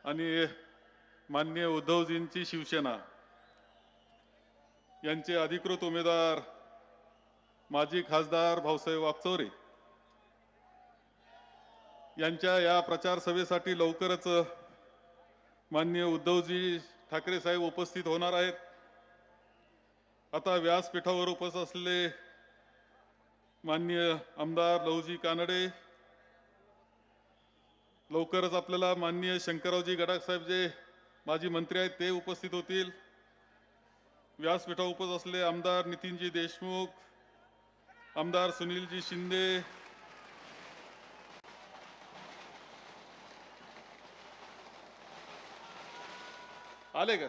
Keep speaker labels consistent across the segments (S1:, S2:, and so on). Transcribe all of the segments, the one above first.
S1: आणि माननीय उद्धवजींची शिवसेना यांचे अधिकृत उमेदवार माजी खासदार भाऊसाहेब वागचौरे यांच्या या प्रचार सभेसाठी लवकरच माननीय उद्धवजी ठाकरे साहेब उपस्थित होणार आहेत। आता व्यासपीठावर उपस्थित असलेले माननीय आमदार लहुजी कानडे, लवकरच आपल्याला माननीय शंकररावजी गडाख साहेब जे माजी मंत्री आहेत ते उपस्थित होतील। व्यासपीठावर उपस्थित असलेले आमदार नितीनजी देशमुख, आमदार सुनीलजी शिंदे, आले का?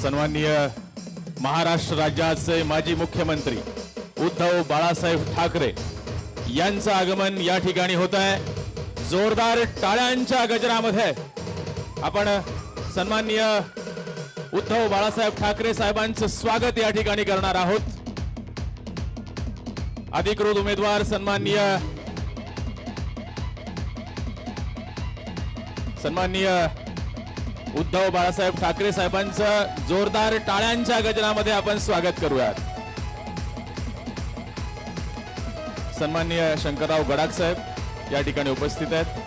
S2: सन्माननीय महाराष्ट्र राज्याचे माजी मुख्यमंत्री उद्धव बाळासाहेब ठाकरे यांचं आगमन या ठिकाणी होत आहे। जोरदार टाळ्यांच्या गजरामध्ये आपण सन्माननीय उद्धव बाळासाहेब ठाकरे साहेबांचं स्वागत या ठिकाणी करणार आहोत। अधिकृत उमेदवार सन्माननीय उद्धव बाळासाहेब ठाकरे साहेबांचं जोरदार टाळ्यांच्या गजरामध्ये आपण स्वागत करूयात। सन्माननीय शंकरराव गडाख साहेब या ठिकाणी उपस्थित आहेत।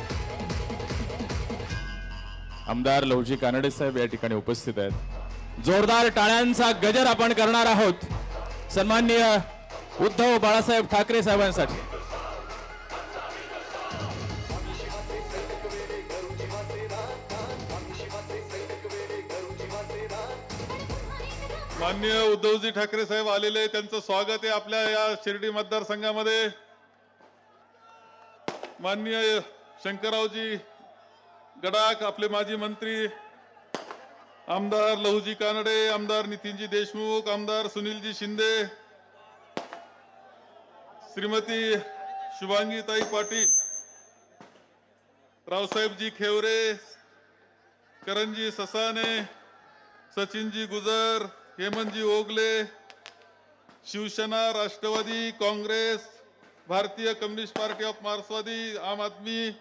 S2: आमदार लहुजी कानडे साहेब या ठिकाणी उपस्थित आहेत। जोरदार टाळ्यांचा गजर आपण करणार आहोत सन्माननीय उद्धव बाळासाहेब ठाकरे साहेबांसाठी।
S1: माननीय उद्धवजी ठाकरे साहेब आलेले, त्यांचं स्वागत आहे आपल्या या शिर्डी मतदारसंघामध्ये। माननीय शंकररावजी गडाख, आपले माजी मंत्री आमदार लहुजी कानडे, आमदार नितीनजी देशमुख, आमदार सुनीलजी शिंदे, श्रीमती शुभांगीताई पाटील, रावसाहेबजी खेवरे, करणजी ससाने, सचिनजी गुजर, हेमंतजी ओगले, शिवसेना, राष्ट्रवादी काँग्रेस, भारतीय कम्युनिस्ट पार्टी ऑफ मार्क्सवादी, आम आदमी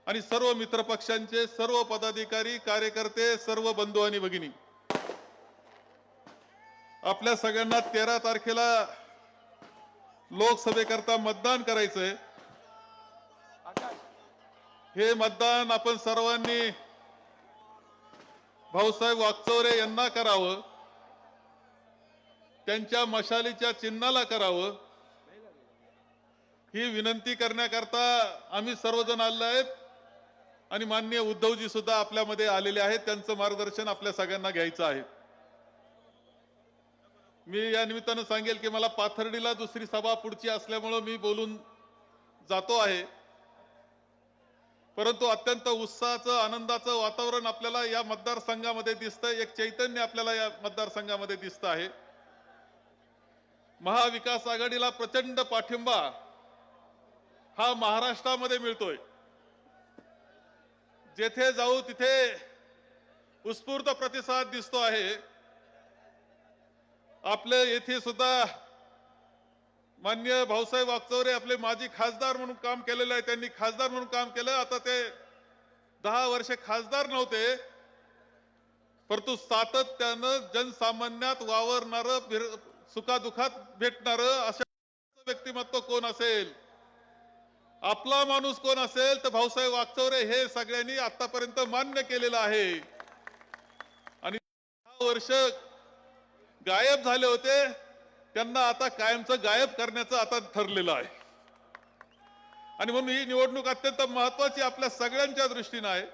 S1: आणि सर्व मित्र पक्षांचे सर्व पदाधिकारी, कार्यकर्ते, सर्व बंधू आणि भगिनी, आपल्या सगळ्यांना 13 तारखेला लोकसभेकरता मतदान करायचंय। हे मतदान आपण सर्वांनी भाऊसाहेब वागचौरे यांना करावं, त्यांच्या मशालीच्या चिन्हाला करावं, ही विनंती करण्याकरता आम्ही सर्वजण आले आहेत आणि माननीय उद्धवजी सुद्धा आपल्यामध्ये आलेले आहेत। त्यांचं मार्गदर्शन आपल्या सगळ्यांना घ्यायचं आहे। मी या निमित्तानं सांगेल की मला पाथर्डीला दुसरी सभा पुढची असल्यामुळे मी बोलून जातो आहे, परंतु अत्यंत उत्साहाचं, आनंदाचं वातावरण आपल्याला या मतदारसंघामध्ये दिसतंय। एक चैतन्य आपल्याला या मतदारसंघामध्ये दिसत आहे। महाविकास आघाडीला प्रचंड पाठिंबा हा महाराष्ट्रामध्ये मिळतोय। जेथे जाऊ तिथे उत्स्फूर्त प्रतिसाद दिसतो आहे। आपले येथे सुद्धा माननीय भाऊसाहेब वागचौरे आपले माजी खासदार म्हणून काम केलेलं आहे। त्यांनी खासदार म्हणून काम केलं। आता ते 10 वर्षे खासदार नव्हते, परंतु सातत्यानं जनसामान्यात वावरणारं, सुखादुखात भेटणारं अशा व्यक्तिमत्व कोण असेल, आपला माणूस कोण असेल तर भाऊसाहेब वागचौरे हे सगळ्यांनी आतापर्यंत मान्य केलेलं आहे। आणि 10 वर्ष गायब झाले होते, त्यांना आता कायमचं गायब करण्याचं आता ठरलेलं आहे। आणि म्हणून ही निवडणूक अत्यंत महत्त्वाची आपल्या सगळ्यांच्या दृष्टीने आहे।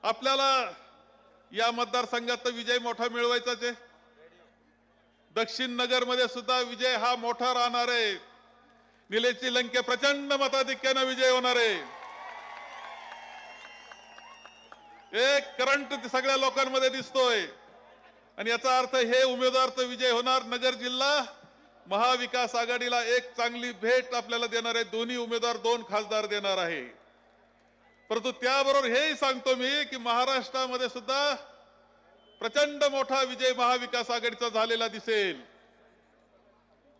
S1: आपल्याला या मतदारसंघात विजय मोठा मिळवायचाच आहे। दक्षिण नगर मध्ये सुद्धा विजय हा मोठा राहणार आहे। निलेशजी लंके प्रचंड मताधिक्याने विजय होणार आहे। एक करंट सगळ्या लोकांमध्ये दिसतोय आणि याचा अर्थ हे उमेदवारचा विजय होणार। नगर जिल्हा महाविकास आघाडीला एक चांगली भेट आपल्याला देणार आहे. दोन्ही उमेदवार 2 खासदार देणार आहे. परंतु त्याबरोबर हेही सांगतो मी की महाराष्ट्रामध्ये सुद्धा प्रचंड मोठा विजय महाविकास आघाडीचा झालेला दिसेल.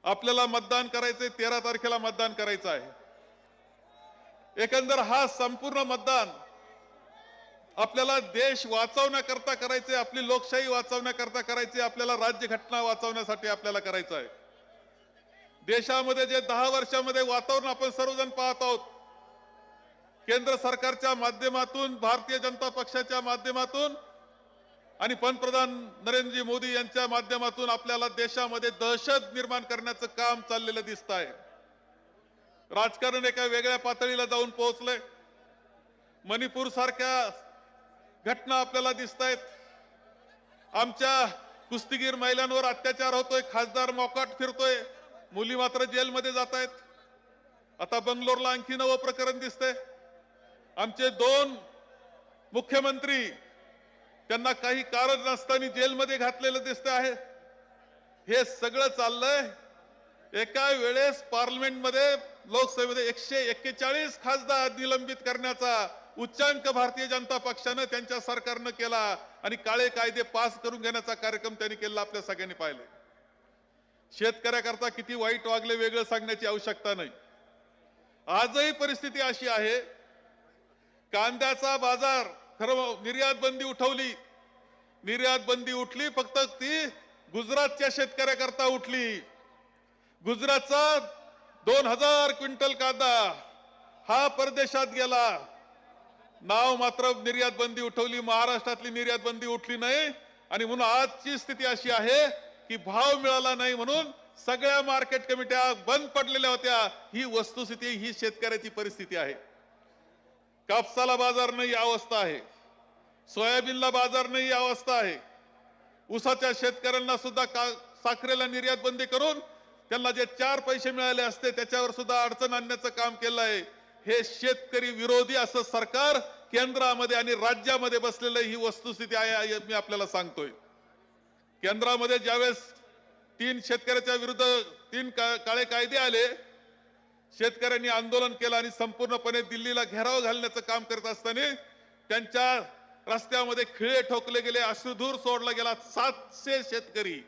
S1: आपल्याला मतदान करायचंय, 13 तारखेला मतदान करायचं आहे. एकंदर हा संपूर्ण मतदान आपल्याला देश वाचवण्याकरता करायचंय, आपली लोकशाही वाचवण्याकरता करायचंय, आपल्याला राज्यघटना वाचवण्यासाठी आपल्याला करायचं आहे. देशामध्ये जे 10 वर्षामध्ये वातावरण आपण सर्वजण पाहत आहोत, केंद्र सरकारच्या माध्यमातून, भारतीय जनता पक्षाच्या माध्यमातून आणि पंतप्रधान नरेंद्र मोदी यांच्या माध्यमातून आपल्याला देशामध्ये दहशत निर्माण करण्याचं काम चाललेलं दिसत आहे. राजकारण एका वेगळ्या पातळीला जाऊन पोहोचलंय. मणिपूर सारख्या घटना आपल्याला दिसत आहेत. आमच्या कुस्तीगीर महिलांवर अत्याचार होतोय, खासदार मोकाट फिरतोय, मुली मात्र जेलमध्ये जात आहेत. आता बंगलोरला आणखी नवं प्रकरण दिसतंय. आमचे 2 मुख्यमंत्री त्यांना काही कारण नसताना जेलमध्ये घातलेलं दिसत आहे. हे सगळं चाललंय. एका वेळेस पार्लमेंटमध्ये, लोकसभेमध्ये 141 खासदार निलंबित करण्याचा उच्चांक भारतीय जनता पक्षानं, त्यांच्या सरकारनं केला आणि काळे कायदे पास करून घेण्याचा कार्यक्रम त्यांनी केला. आपल्या सगळ्यांनी पाहिले. शेतकऱ्याकरता किती वाईट वागले वेगळं सांगण्याची आवश्यकता नाही. आजही परिस्थिती अशी आहे. कांद्याचा बाजार, खरं निर्यात बंदी उठवली, निर्यात बंदी उठली, फक्त ती गुजरातच्या शेतकऱ्याकरता उठली. गुजरातचा 2000 क्विंटल कांदा हा परदेशात गेला. नाव मात्र निर्यात बंदी उठवली. महाराष्ट्रातली निर्यात बंदी उठली नाही. आणि म्हणून आजची स्थिती अशी आहे की भाव मिळाला नाही म्हणून सगळ्या मार्केट कमिट्या बंद पडलेल्या होत्या. ही वस्तुस्थिती, ही शेतकऱ्याची परिस्थिती आहे. कापसाला बाजार नाही अवस्था आहे. सोयाबीनला बाजार नाही अवस्था आहे. ऊसाच्या शेतकऱ्यांना सुद्धा साखरेला निर्यात बंदी करून त्यांना जे 4 पैसे मिळाले असते त्याच्यावर सुद्धा अडचण आणण्याचं काम केलं आहे. हे शेतकरी विरोधी असं सरकार केंद्रामध्ये आणि राज्यामध्ये बसलेलं ही वस्तुस्थिती आहे. मी आपल्याला सांगतोय, केंद्रामध्ये ज्यावेळेस 3 शेतकऱ्याच्या विरुद्ध 3 काळे कायदे आले, शेतकऱ्यांनी आंदोलन केलं आणि संपूर्णपणे दिल्लीला घेराव घालण्याचं काम करत असताना त्यांच्या रस्त्यामध्ये खिळे ठोकले गेले, अश्रुधूर सोडला गेला. 700 शेतकरी,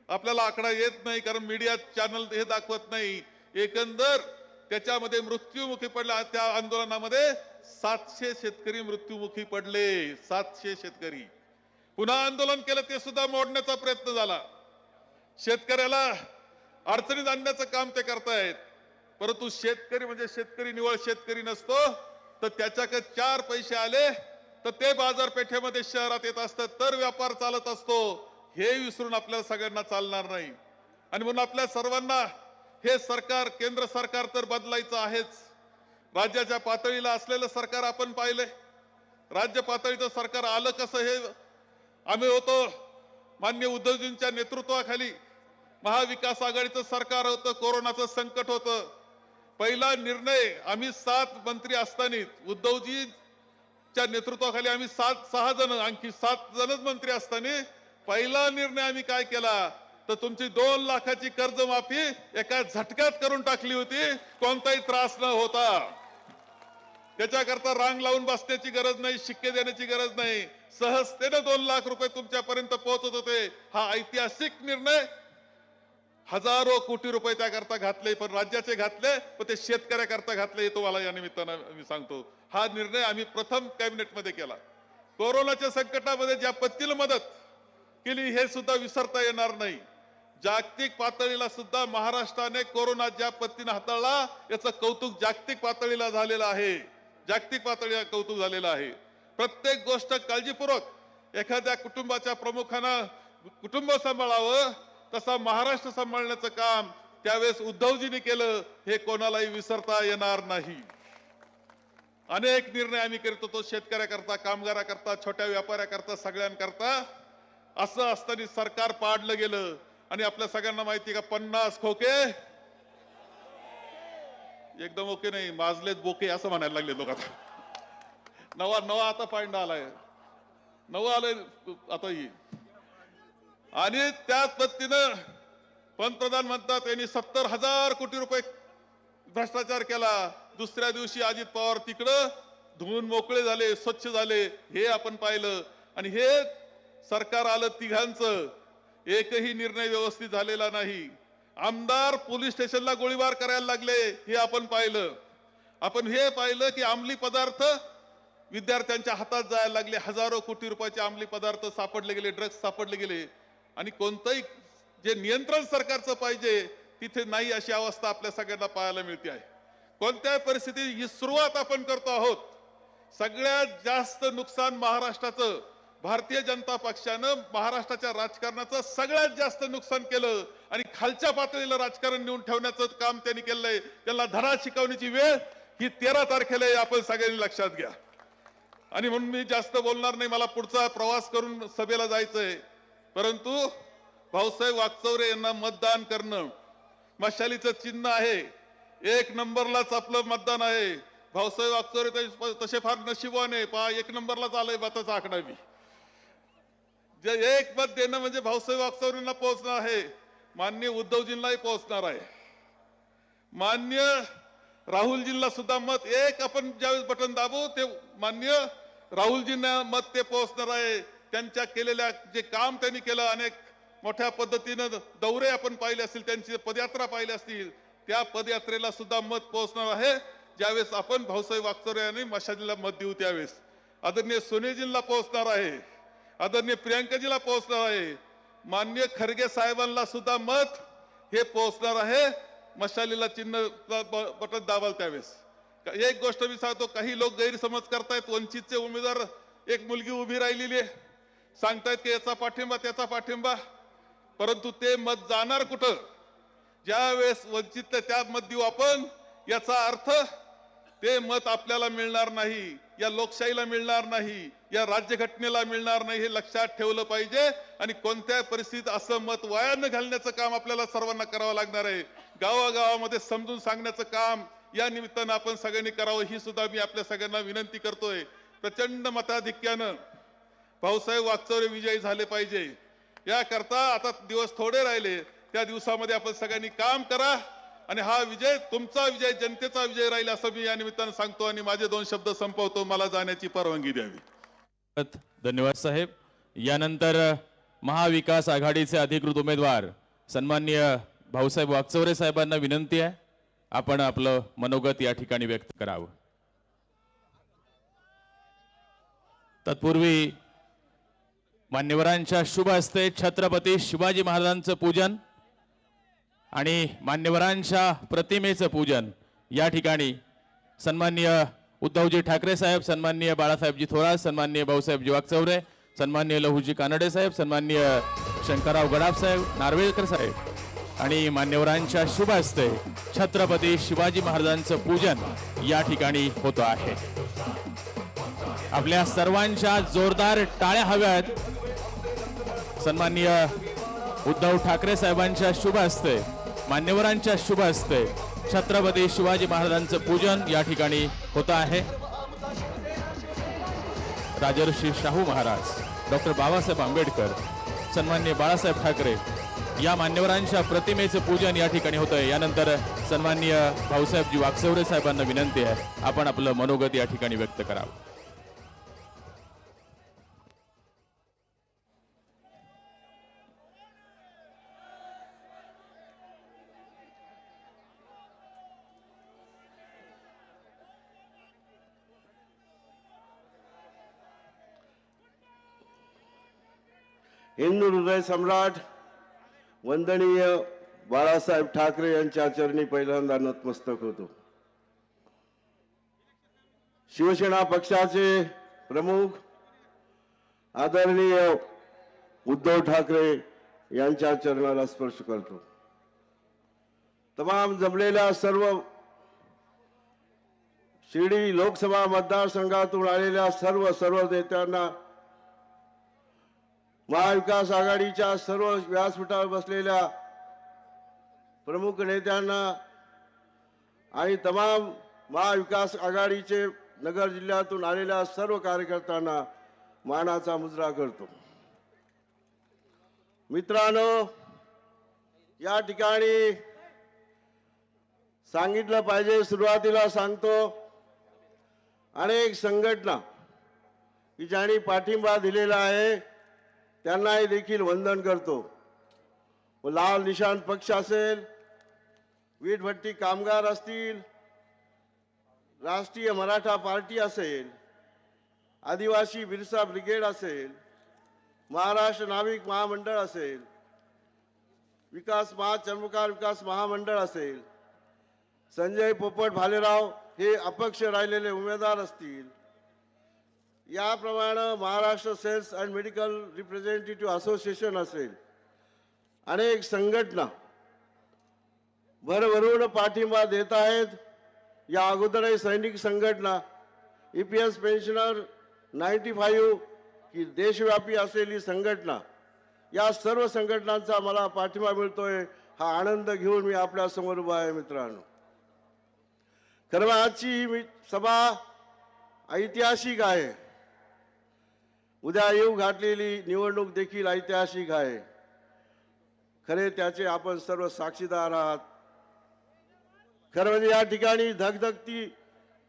S1: आपल्याला आकडा येत नाही कारण मीडिया चॅनल हे दाखवत नाही, एकंदर त्याच्यामध्ये मृत्युमुखी पडला. त्या आंदोलनामध्ये 700 शेतकरी मृत्युमुखी पडले. 700 शेतकरी. पुन्हा आंदोलन केलं, ते सुद्धा मोडण्याचा प्रयत्न झाला. शेतकऱ्याला अडचणीत आणण्याचं काम ते करतायत. परंतु शेतकरी म्हणजे शेतकरी निवळ शेतकरी नसतो. तर त्याच्याकडे 4 पैसे आले तर ते बाजारपेठेमध्ये शहरात येत असतात, तर व्यापार चालत असतो. हे विसरून आपल्याला सगळ्यांना चालणार नाही. आणि म्हणून आपल्या सर्वांना हे सरकार, केंद्र सरकार तर बदलायचं आहेच. राज्याच्या पातळीला असलेलं सरकार आपण पाहिले. राज्य पातळीचं सरकार आलं कसं, हे आम्ही होतो माननीय उद्धवजींच्या नेतृत्वाखाली. महाविकास आघाडीचं सरकार होतं, कोरोनाचं संकट होतं. पहिला निर्णय आम्ही 7 मंत्री असताना, उद्धवजीच्या नेतृत्वाखाली आम्ही 6 जण, आणखी 7 जणच मंत्री असताना पहिला निर्णय आम्ही काय केला तर तुमची 2 लाखाची कर्जमाफी एका झटक्यात करून टाकली होती, कोणताही त्रास न होता. त्याच्याकरता रांग लावून बसण्याची गरज नाही, शिक्के देण्याची गरज नाही. सहजतेने 2 लाख रुपये तुमच्यापर्यंत पोहोचत होते. हा ऐतिहासिक निर्णय. हजारो कोटी रुपये त्याकरता घातले, पण राज्याचे घातले, पण ते शेतकऱ्याकरता घातले. हे तुम्हाला या निमित्तानं मी सांगतो. हा निर्णय आम्ही प्रथम कॅबिनेटमध्ये केला. कोरोनाच्या संकटामध्ये ज्या पद्धतीने मदत केली हे सुद्धा विसरता येणार नाही. जागतिक पातळीला सुद्धा महाराष्ट्राने कोरोना ज्या पद्धतीने हाताळला याचं कौतुक जागतिक पातळीला झालेलं आहे. जागतिक पातळीला कौतुक झालेलं आहे. प्रत्येक गोष्ट काळजीपूर्वक एखाद्या कुटुंबाच्या प्रमुखानं कुटुंब सांभाळावं तसा महाराष्ट्र सांभाळण्याचं काम त्यावेळेस उद्धवजींनी केलं. हे कोणालाही विसरता येणार नाही. अनेक निर्णय आम्ही करत होतो, शेतकऱ्याकरता, कामगाराकरता, छोट्या व्यापाऱ्याकरता, सगळ्यांकरता. असं असताना सरकार पाडलं गेलं. आणि आपल्या सगळ्यांना माहिती का 50 खोके एकदम ओके नाही, माजलेत बोके असं म्हणायला लागले लोक. आता नवा आता पांडा आलाय, नवं आलंय आता ही. आणि त्याच पद्धतीनं पंतप्रधान म्हणतात त्यांनी 70,000 कोटी रुपये भ्रष्टाचार केला. दुसऱ्या दिवशी अजित पवार तिकडं धुवून मोकळे झाले, स्वच्छ झाले, हे आपण पाहिलं. आणि हे सरकार आलं तिघांचं, एकही निर्णय व्यवस्थित झालेला नाही. आमदार पोलीस स्टेशनला गोळीबार करायला लागले, हे आपण पाहिलं. आपण हे पाहिलं की अंमली पदार्थ विद्यार्थ्यांच्या हातात जायला लागले. हजारो कोटी रुपयाचे अंमली पदार्थ सापडले गेले, ड्रग्ज सापडले गेले. आणि कोणतंही जे नियंत्रण सरकारचं पाहिजे तिथे नाही, अशी अवस्था आपल्या सगळ्यांना पाहायला मिळते आहे. कोणत्याही परिस्थितीत ही सुरुवात आपण करतो आहोत. सगळ्यात जास्त नुकसान महाराष्ट्राचं भारतीय जनता पक्षानं महाराष्ट्राच्या राजकारणाचं सगळ्यात जास्त नुकसान केलं आणि खालच्या पातळीला राजकारण नेऊन ठेवण्याचं काम त्यांनी केलंय. त्यांना धडा शिकवण्याची वेळ ही 13 तारखेला आहे, आपण सगळ्यांनी लक्षात घ्या. आणि म्हणून मी जास्त बोलणार नाही, मला पुढचा प्रवास करून सभेला जायचंय. परंतु भाऊसाहेब वागचौरे यांना मतदान करणं, मशालीचं चिन्ह आहे, 1 नंबरलाच आपलं मतदान आहे. भाऊसाहेब वागचौरे तसे फार नशिबवान आहे, पहा 1 नंबरलाच आलंय मताचा आकडा. मी जे 1 मत देणं म्हणजे भाऊसाहेब वागचौरेंना पोहोचणार आहे, माननीय उद्धवजींनाही पोहोचणार आहे, माननीय राहुलजींना सुद्धा मत 1 आपण ज्यावेळेस बटन दाबू ते माननीय राहुलजींना मत ते पोहोचणार आहे. त्यांच्या केलेल्या जे काम त्यांनी केलं, अनेक मोठ्या पद्धतीनं दौरे आपण पाहिले असतील, त्यांची पदयात्रा पाहिली असतील, त्या पदयात्रेला सुद्धा मत पोहोचणार आहे ज्यावेळेस आपण भाऊसाहेब वागचौरे यांनी मशालीला मत देऊ त्यावेळेस. आदरणीय सोनेजींना पोहोचणार आहे, आदरणीय प्रियंकाजीला पोहोचणार आहे, माननीय खरगे साहेबांना सुद्धा मत हे पोहोचणार आहे मशालीला चिन्ह बटन दाबाल त्यावेळेस. एक गोष्ट मी सांगतो, काही लोक गैरसमज करतायत. वंचितचे उमेदवार एक मुलगी उभी राहिलेली आहे, सांगतायत की याचा पाठिंबा त्याचा पाठिंबा, परंतु ते मत जाणार कुठं? ज्या वेळेस वंचित त्या मत देऊ आपण, याचा अर्थ ते मत आपल्याला मिळणार नाही, या लोकशाहीला मिळणार नाही, या राज्यघटनेला मिळणार नाही, हे लक्षात ठेवलं पाहिजे. आणि कोणत्या परिस्थितीत असं मत वाया न घालण्याचं काम आपल्याला सर्वांना करावं लागणार आहे. गावागावामध्ये समजून सांगण्याचं काम या निमित्तानं आपण सगळ्यांनी करावं, ही सुद्धा मी आपल्या सगळ्यांना विनंती करतोय. प्रचंड मताधिक्यानं भाऊसाहेब वागचौरे विजयी झाले पाहिजे, याकरता आता दिवस थोडे राहिले, त्या दिवसामध्ये आपण सगळ्यांनी काम करा आणि हा विजय तुमचा विजय, जनतेचा विजय राहील असं मी या निमित्तानं सांगतो आणि माझे 2 शब्द संपवतो. मला जाण्याची परवानगी द्यावी.
S2: धन्यवाद साहेब. यानंतर महाविकास आघाडीचे अधिकृत उमेदवार सन्माननीय भाऊसाहेब वागचौरे साहेबांना विनंती आहे, आपण आपलं मनोगत या ठिकाणी व्यक्त करावं. तत्पूर्वी मान्यवरांच्या शुभ हस्ते छत्रपती शिवाजी महाराजांचं पूजन आणि मान्यवरांच्या प्रतिमेचं पूजन या ठिकाणी सन्माननीय उद्धवजी ठाकरे साहेब, सन्माननीय बाळासाहेबजी थोरात, सन्माननीय भाऊसाहेबजी वागचौरे, सन्माननीय लहुजी कानडे साहेब, सन्माननीय शंकरराव गडाख साहेब, नार्वेकर साहेब आणि मान्यवरांच्या शुभ हस्ते छत्रपती शिवाजी महाराजांचं पूजन या ठिकाणी होतं आहे. आपल्या सर्वांच्या जोरदार टाळ्या हव्यात. सन्माननीय उद्धव ठाकरे साहेबांच्या शुभ हस्ते, मान्यवरांच्या शुभ हस्ते छत्रपती शिवाजी महाराजांचं पूजन या ठिकाणी होत आहे. राजर्षी शाहू महाराज, डॉक्टर बाबासाहेब आंबेडकर, सन्माननीय बाळासाहेब ठाकरे या मान्यवरांच्या प्रतिमेचं पूजन या ठिकाणी होतंय. यानंतर सन्माननीय भाऊसाहेबजी वागचौरे साहेबांना विनंती आहे, आपण आपलं मनोगत या ठिकाणी व्यक्त करावं.
S3: हिंदू हृदय सम्राट वंदनीय बाळासाहेब ठाकरे यांच्या चरणी पहिल्यांदा नतमस्तक होतो. शिवसेना पक्षाचे प्रमुख आदरणीय उद्धव ठाकरे यांच्या चरणाला स्पर्श करतो. तमाम जमलेल्या सर्व शिर्डी लोकसभा मतदारसंघातून आलेल्या सर्व नेत्यांना, महाविकास आघाडीच्या सर्व व्यासपीठावर बसलेल्या प्रमुख नेत्यांना आणि तमाम महाविकास आघाडीचे नगर जिल्ह्यातून आलेल्या सर्व कार्यकर्त्यांना मानाचा मुजरा करतो. मित्रांनो, या ठिकाणी सांगितलं पाहिजे, सुरुवातीला सांगतो, अनेक संघटना की ज्यांनी पाठिंबा दिलेला आहे त्यांनाही देखील वंदन करतो. लाल निशाण पक्ष असेल, वीटभट्टी कामगार असतील, राष्ट्रीय मराठा पार्टी असेल, आदिवासी बिरसा ब्रिगेड असेल, महाराष्ट्र नाविक महामंडळ असेल, चर्मकार विकास महामंडळ असेल, संजय पोपट भालेराव हे अपक्ष राहिलेले उमेदवार असतील, याप्रमाणे Maharashtra sales and medical representative association असेल, अनेक संघटना भरभरून पाठिंबा देत आहेत. या अगोदरही सैनिक संघटना, EPS पेन्शनर 95 की देशव्यापी असलेली संघटना, या सर्व संघटनांचा मला पाठिंबा मिळतोय. हा आनंद घेऊन मी आपल्या समोर उभा आहे. मित्रांनो, खरं आजची ही सभा ऐतिहासिक आहे. उद्या येऊ घातलेली निवडणूक देखील ऐतिहासिक आहे. खरे त्याचे आपण सर्व साक्षीदार आहात. खरं म्हणजे या ठिकाणी धगधगती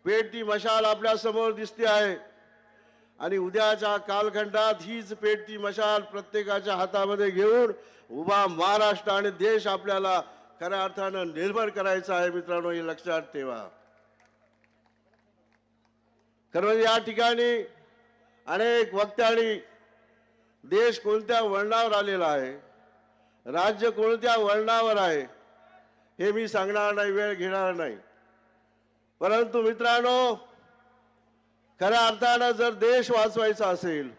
S3: पेटती मशाल आपल्या समोर दिसते आहे आणि उद्याच्या कालखंडात हीच पेटती मशाल प्रत्येकाच्या हातामध्ये घेऊन उभा महाराष्ट्र आणि देश आपल्याला खऱ्या अर्थानं निर्भर करायचा आहे. मित्रांनो, हे लक्षात ठेवा. खरं म्हणजे या ठिकाणी अनेक वक्त्यांनी देश कोणत्या वळणावर आलेला आहे, राज्य कोणत्या वळणावर आहे हे मी सांगणार नाही, वेळ घेणार नाही. परंतु मित्रांनो, खऱ्या अर्थानं जर देश वाचवायचा असेल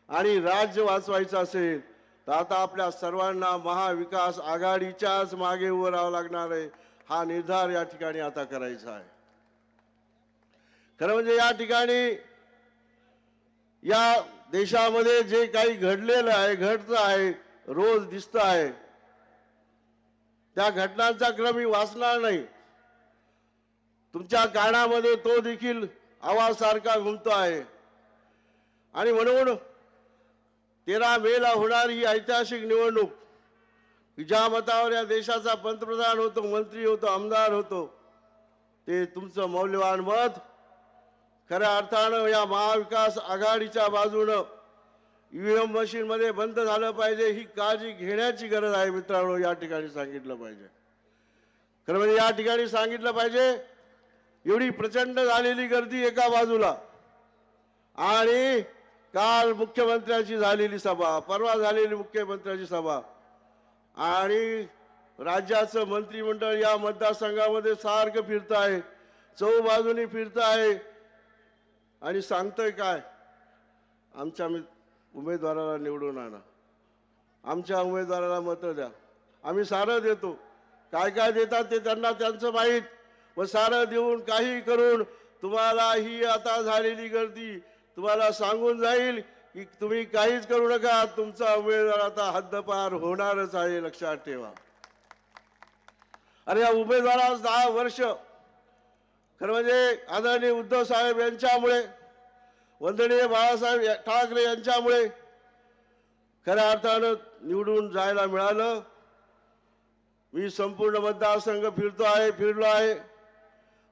S3: आणि राज्य वाचवायचं असेल तर आता आपल्या सर्वांना महाविकास आघाडीच्याच मागे उभं राहावं लागणार आहे. हा निर्धार या ठिकाणी आता करायचा आहे. खरं म्हणजे या ठिकाणी या देशामध्ये जे काही घडलेलं आहे, घडतं आहे, रोज दिसत आहे, त्या घटनांचा क्रम मी वाचणार नाही. तुमच्या कानामध्ये तो देखील आवाज सारखा घुमतो आहे. आणि म्हणून 13 मेला होणारी ही ऐतिहासिक निवडणूक, ज्या मतावर या देशाचा पंतप्रधान होतो, मंत्री होतो, आमदार होतो, ते तुमचं मौल्यवान मत खऱ्या अर्थानं या महाविकास आघाडीच्या बाजूनं EVM मशीन मध्ये बंद झालं पाहिजे, ही काळजी घेण्याची गरज आहे. मित्रांनो, या ठिकाणी सांगितलं पाहिजे. खरं म्हणजे या ठिकाणी सांगितलं पाहिजे, एवढी प्रचंड झालेली गर्दी एका बाजूला आणि काल मुख्यमंत्र्यांची झालेली सभा, परवा झालेली मुख्यमंत्र्यांची सभा आणि राज्याचं मंत्रिमंडळ या मतदारसंघामध्ये सारखं फिरत आहे, चौबाजूनी फिरत आहे आणि सांगतोय काय, आमच्या उमेदवाराला निवडून आणा, आमच्या उमेदवाराला मतं द्या. आम्ही सारं देतो. काय काय देतात ते त्यांना त्यांचं माहीत. व सारं देऊन काही करून तुम्हाला ही आता झालेली गर्दी तुम्हाला सांगून जाईल की तुम्ही काहीच करू नका, तुमचा उमेदवार आता हद्दपार होणारच आहे. लक्षात ठेवा. अरे या उमेदवारास 10 वर्ष खरं म्हणजे आदरणीय उद्धव साहेब यांच्यामुळे, वंदनीय बाळासाहेब ठाकरे यांच्यामुळे खऱ्या अर्थानं निवडून जायला मिळालं. मी संपूर्ण मतदारसंघ फिरलो आहे,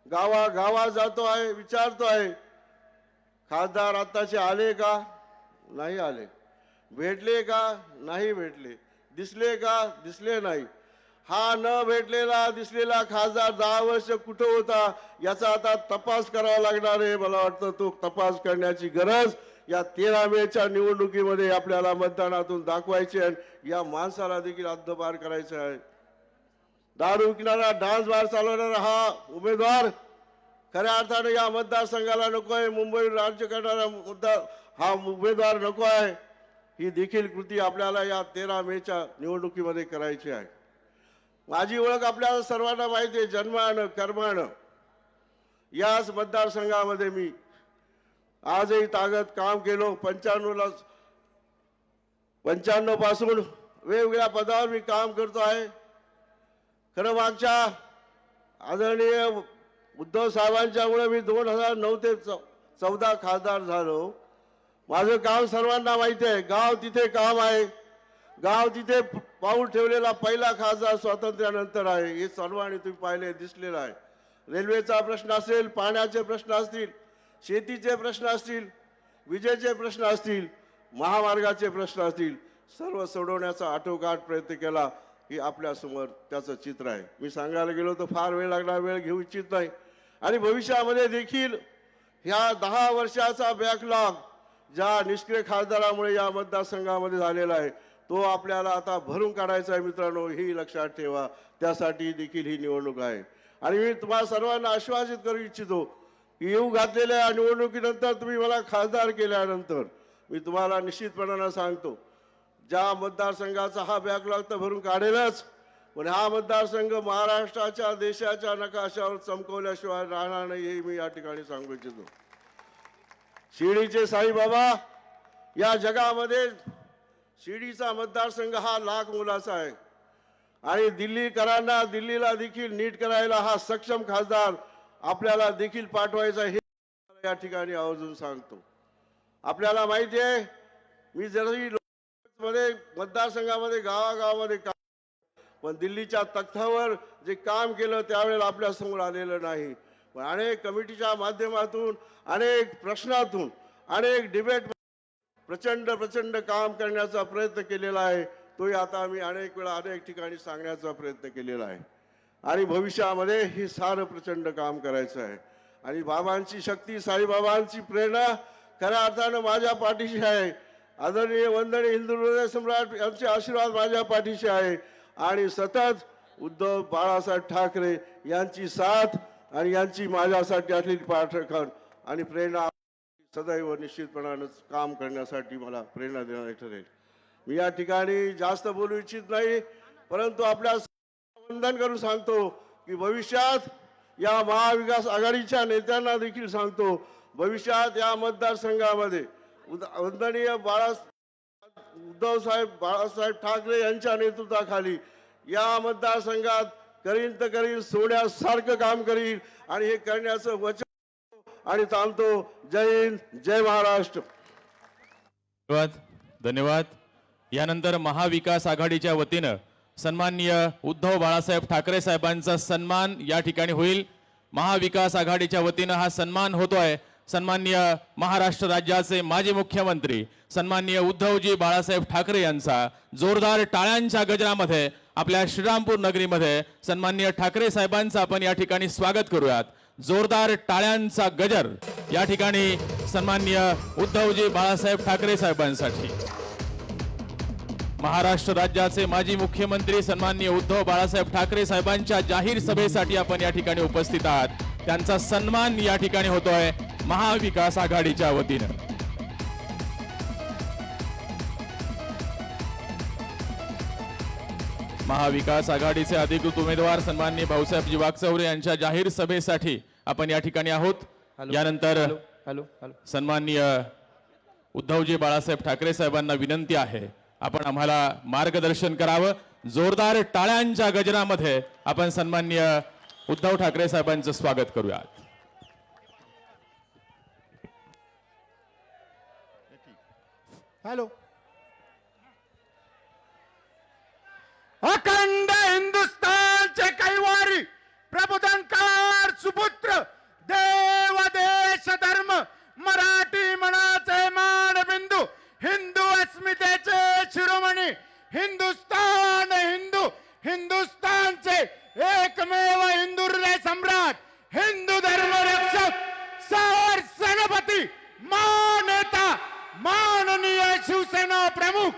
S3: गावागावात जातो आहे, विचारतो आहे, खासदार आताचे आले का, नाही आले, भेटले का, नाही भेटले, दिसले का, दिसले नाही. हा न भेटलेला दिसलेला खासदार 10 वर्ष कुठं होता याचा आता तपास करावा लागणार आहे. मला वाटतं तो तपास करण्याची गरज या 13 मेच्या निवडणुकीमध्ये आपल्याला मतदानातून दाखवायची आहे. या माणसाला देखील हद्दपार करायचं आहे. दारू विकणारा, डान्स बार चालवणारा हा उमेदवार खऱ्या अर्थाने या मतदारसंघाला नको आहे. मुंबई राज्य करणारा हा उमेदवार नको आहे. ही देखील कृती आपल्याला या 13 मेच्या निवडणुकीमध्ये करायची आहे. माझी ओळख आपल्याला सर्वांना माहिती आहे, जन्मानं कर्मानं याच मतदारसंघामध्ये मी आजही ताकद काम केलो. 95 पासून वेगवेगळ्या पदावर मी काम करतो आहे. खरं मागच्या आदरणीय उद्धव साहेबांच्यामुळे मी 2009 ते 14 खासदार झालो. माझं काम सर्वांना माहिती आहे. गाव तिथे काम आहे, गाव तिथे पाऊल ठेवलेला पहिला खासदार स्वातंत्र्यानंतर आहे. हे सर्वांनी तुम्ही पाहिले दिसलेलं आहे. रेल्वेचा प्रश्न असेल, पाण्याचे प्रश्न असतील, शेतीचे प्रश्न असतील, विजेचे प्रश्न असतील, महामार्गाचे प्रश्न असतील, सर्व सोडवण्याचा आटोकाट प्रयत्न केला. ही आपल्या समोर त्याचं चित्र आहे. मी सांगायला गेलो तर फार वेळ लागणार, वेळ घेऊ इच्छित नाही. आणि भविष्यामध्ये देखील ह्या 10 वर्षाचा बॅकलॉग ज्या निष्क्रिय खासदारामुळे या मतदारसंघामध्ये झालेला आहे तो आपल्याला आता भरून काढायचा आहे. मित्रांनो, ही लक्षात ठेवा. त्यासाठी देखील ही निवडणूक आहे. आणि मी तुम्हाला सर्वांना आश्वासित करू इच्छितो की येऊ घातलेल्या निवडणुकीनंतर तुम्ही मला खासदार केल्यानंतर मी तुम्हाला निश्चितपणानं सांगतो, ज्या मतदारसंघाचा हा बॅकलॉग तर भरून काढेलच, पण हा मतदारसंघ महाराष्ट्राच्या देशाच्या नकाशावर चमकवल्याशिवाय राहणार नाही, हे मी या ठिकाणी सांगू इच्छितो. शिर्डीचे साईबाबा या जगामध्ये शिर्डीचा मतदारसंघ हा लाख मोलाचा आहे. आणि दिल्लीकरांना दिल्लीला देखील नीट करायला हा सक्षम खासदार आपल्याला देखील पाठवायचा, हे या ठिकाणी आवर्जून सांगतो. आपल्याला माहिती आहे, मी जरी मध्ये मतदारसंघामध्ये गावागावामध्ये पण दिल्लीच्या तख्तावर जे काम केलं त्यावेळेला आपल्या समोर आलेलं नाही. पण अनेक कमिटीच्या माध्यमातून, अनेक प्रश्नातून, अनेक डिबेट प्रचंड काम करण्याचा प्रयत्न केलेला आहे. तोही आता आम्ही अनेक वेळा अनेक ठिकाणी सांगण्याचा प्रयत्न केलेला आहे. आणि भविष्यामध्ये हे सारं प्रचंड काम करायचं आहे. आणि बाबांची शक्ती, साईबाबांची प्रेरणा खऱ्या अर्थानं माझ्या पाठीशी आहे. आदरणीय वंदनीय हिंदू हृदय सम्राट यांचे आशीर्वाद माझ्या पाठीशी आहे. आणि सतत उद्धव बाळासाहेब ठाकरे यांची साथ आणि यांची माझ्यासाठी असलेली पाठराखण आणि प्रेरणा सदैव निश्चितपणानं काम करण्यासाठी मला प्रेरणा देणारे ठरेल. मी या ठिकाणी जास्त बोलू इच्छित नाही, परंतु आपल्या वंदन करून सांगतो की भविष्यात या महाविकास आघाडीच्या नेत्यांना देखील सांगतो, भविष्यात या मतदारसंघामध्ये वंदनीय उद्धव साहेब बाळासाहेब ठाकरे यांच्या नेतृत्वाखाली या मतदारसंघात करीन तर करीन, सोन्यासारखं काम करीन आणि हे करण्याचं वचन आणि थांबतो. जय हिंद, जय महाराष्ट्र.
S2: धन्यवाद. यानंतर महाविकास आघाडीच्या वतीनं सन्माननीय उद्धव बाळासाहेब ठाकरे साहेबांचा सन्मान या ठिकाणी होईल. महाविकास आघाडीच्या वतीनं हा सन्मान होतोय. सन्माननीय महाराष्ट्र राज्याचे माजी मुख्यमंत्री सन्माननीय उद्धवजी बाळासाहेब ठाकरे यांचा जोरदार टाळ्यांच्या गजरामध्ये आपल्या श्रीरामपूर नगरीमध्ये सन्माननीय ठाकरे साहेबांचं आपण या ठिकाणी स्वागत करूयात. जोरदार टाळ्यांचा गजर या ठिकाणी सन्माननीय उद्धवजी बाळासाहेब ठाकरे साहेबांसाठी. महाराष्ट्र राज्याचे माजी मुख्यमंत्री सन्माननीय उद्धव बाळासाहेब ठाकरे साहेबांच्या जाहीर सभेसाठी आपण या ठिकाणी उपस्थित आहात. त्यांचा सन्मान या ठिकाणी होतोय महाविकास आघाडीच्या वतीनं. महाविकास आघाडीचे अधिकृत उमेदवार सन्माननीय भाऊसाहेबजी वाकचौरे यांच्या जाहीर सभेसाठी आपण या ठिकाणी आहोत. यानंतर सन्माननीय उद्धवजी बाळासाहेब ठाकरे साहेबांना विनंती आहे, आपण आम्हाला मार्गदर्शन करावं. जोरदार टाळ्यांच्या गजरामध्ये आपण सन्माननीय उद्धव ठाकरे साहेबांचं स्वागत करूयात.
S4: हॅलो. अखंड हिंदुस्थानचे कैवारी प्रबोधनकार सुपुत्र देव देश धर्म मराठी मनाचे मानबिंदू हिंदू अस्मितेचे शिरोमणी हिंदुस्थान हिंदू हिंदुस्थानचे एकमेव हिंदू हृदय सम्राट हिंदू धर्म रक्षक सावर सेनापती मानेता माननीय शिवसेना प्रमुख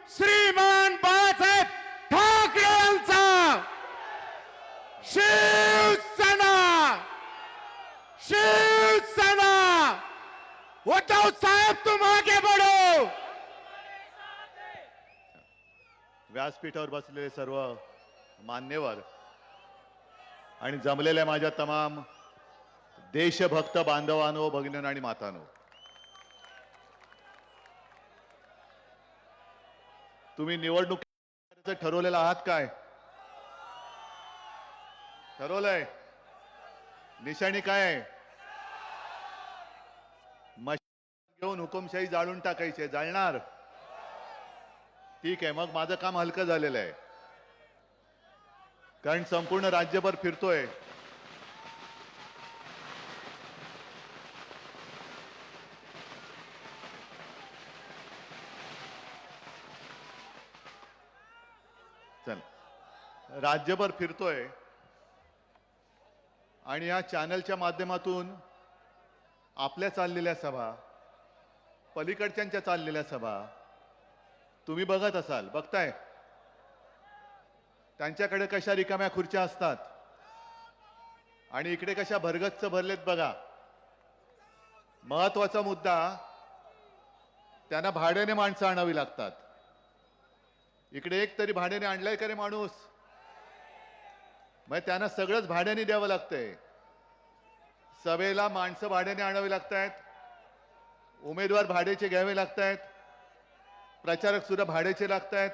S4: श्रीमान बाळासाहेब ठाकरे यांचा शिवसेना शिवसेना. उद्धव साहेब तुम आगे बढ़ो.
S5: व्यासपीठावर बसलेले सर्व मान्यवर आणि जमलेल्या माझ्या तमाम देशभक्त बांधवांनो, भगिनींनो आणि मातांनो, तुम्ही निवडणूक ठरवलेला आहात काय? ठरवलंय? निशाणी काय आहे? मशाल घेऊन हुकुमशाही जाळून टाकायची. जाळणार? ठीक आहे, मग माझं काम हलकं झालेलं आहे, कारण संपूर्ण राज्यभर फिरतोय. चल, राज्यभर फिरतोय आणि या चॅनलच्या माध्यमातून आपल्या चाललेल्या सभा, पलीकडच्यांच्या चाललेल्या सभा तुम्ही बघत असाल, बघताय. त्यांच्याकडे कशा रिकाम्या खुर्च्या असतात आणि इकडे कशा भरगच्च भरलेत बघा. महत्वाचा मुद्दा, त्यांना भाड्याने माणसं आणावी लागतात. इकडे एक तरी भाड्याने आणलाय का रे माणूस? मग त्यांना सगळंच भाड्याने द्यावं लागतंय. सभेला माणसं भाड्याने आणावी लागतायत, उमेदवार भाड्याचे घ्यावे लागतायत, प्रचारक सुद्धा भाड्याचे लागतायत.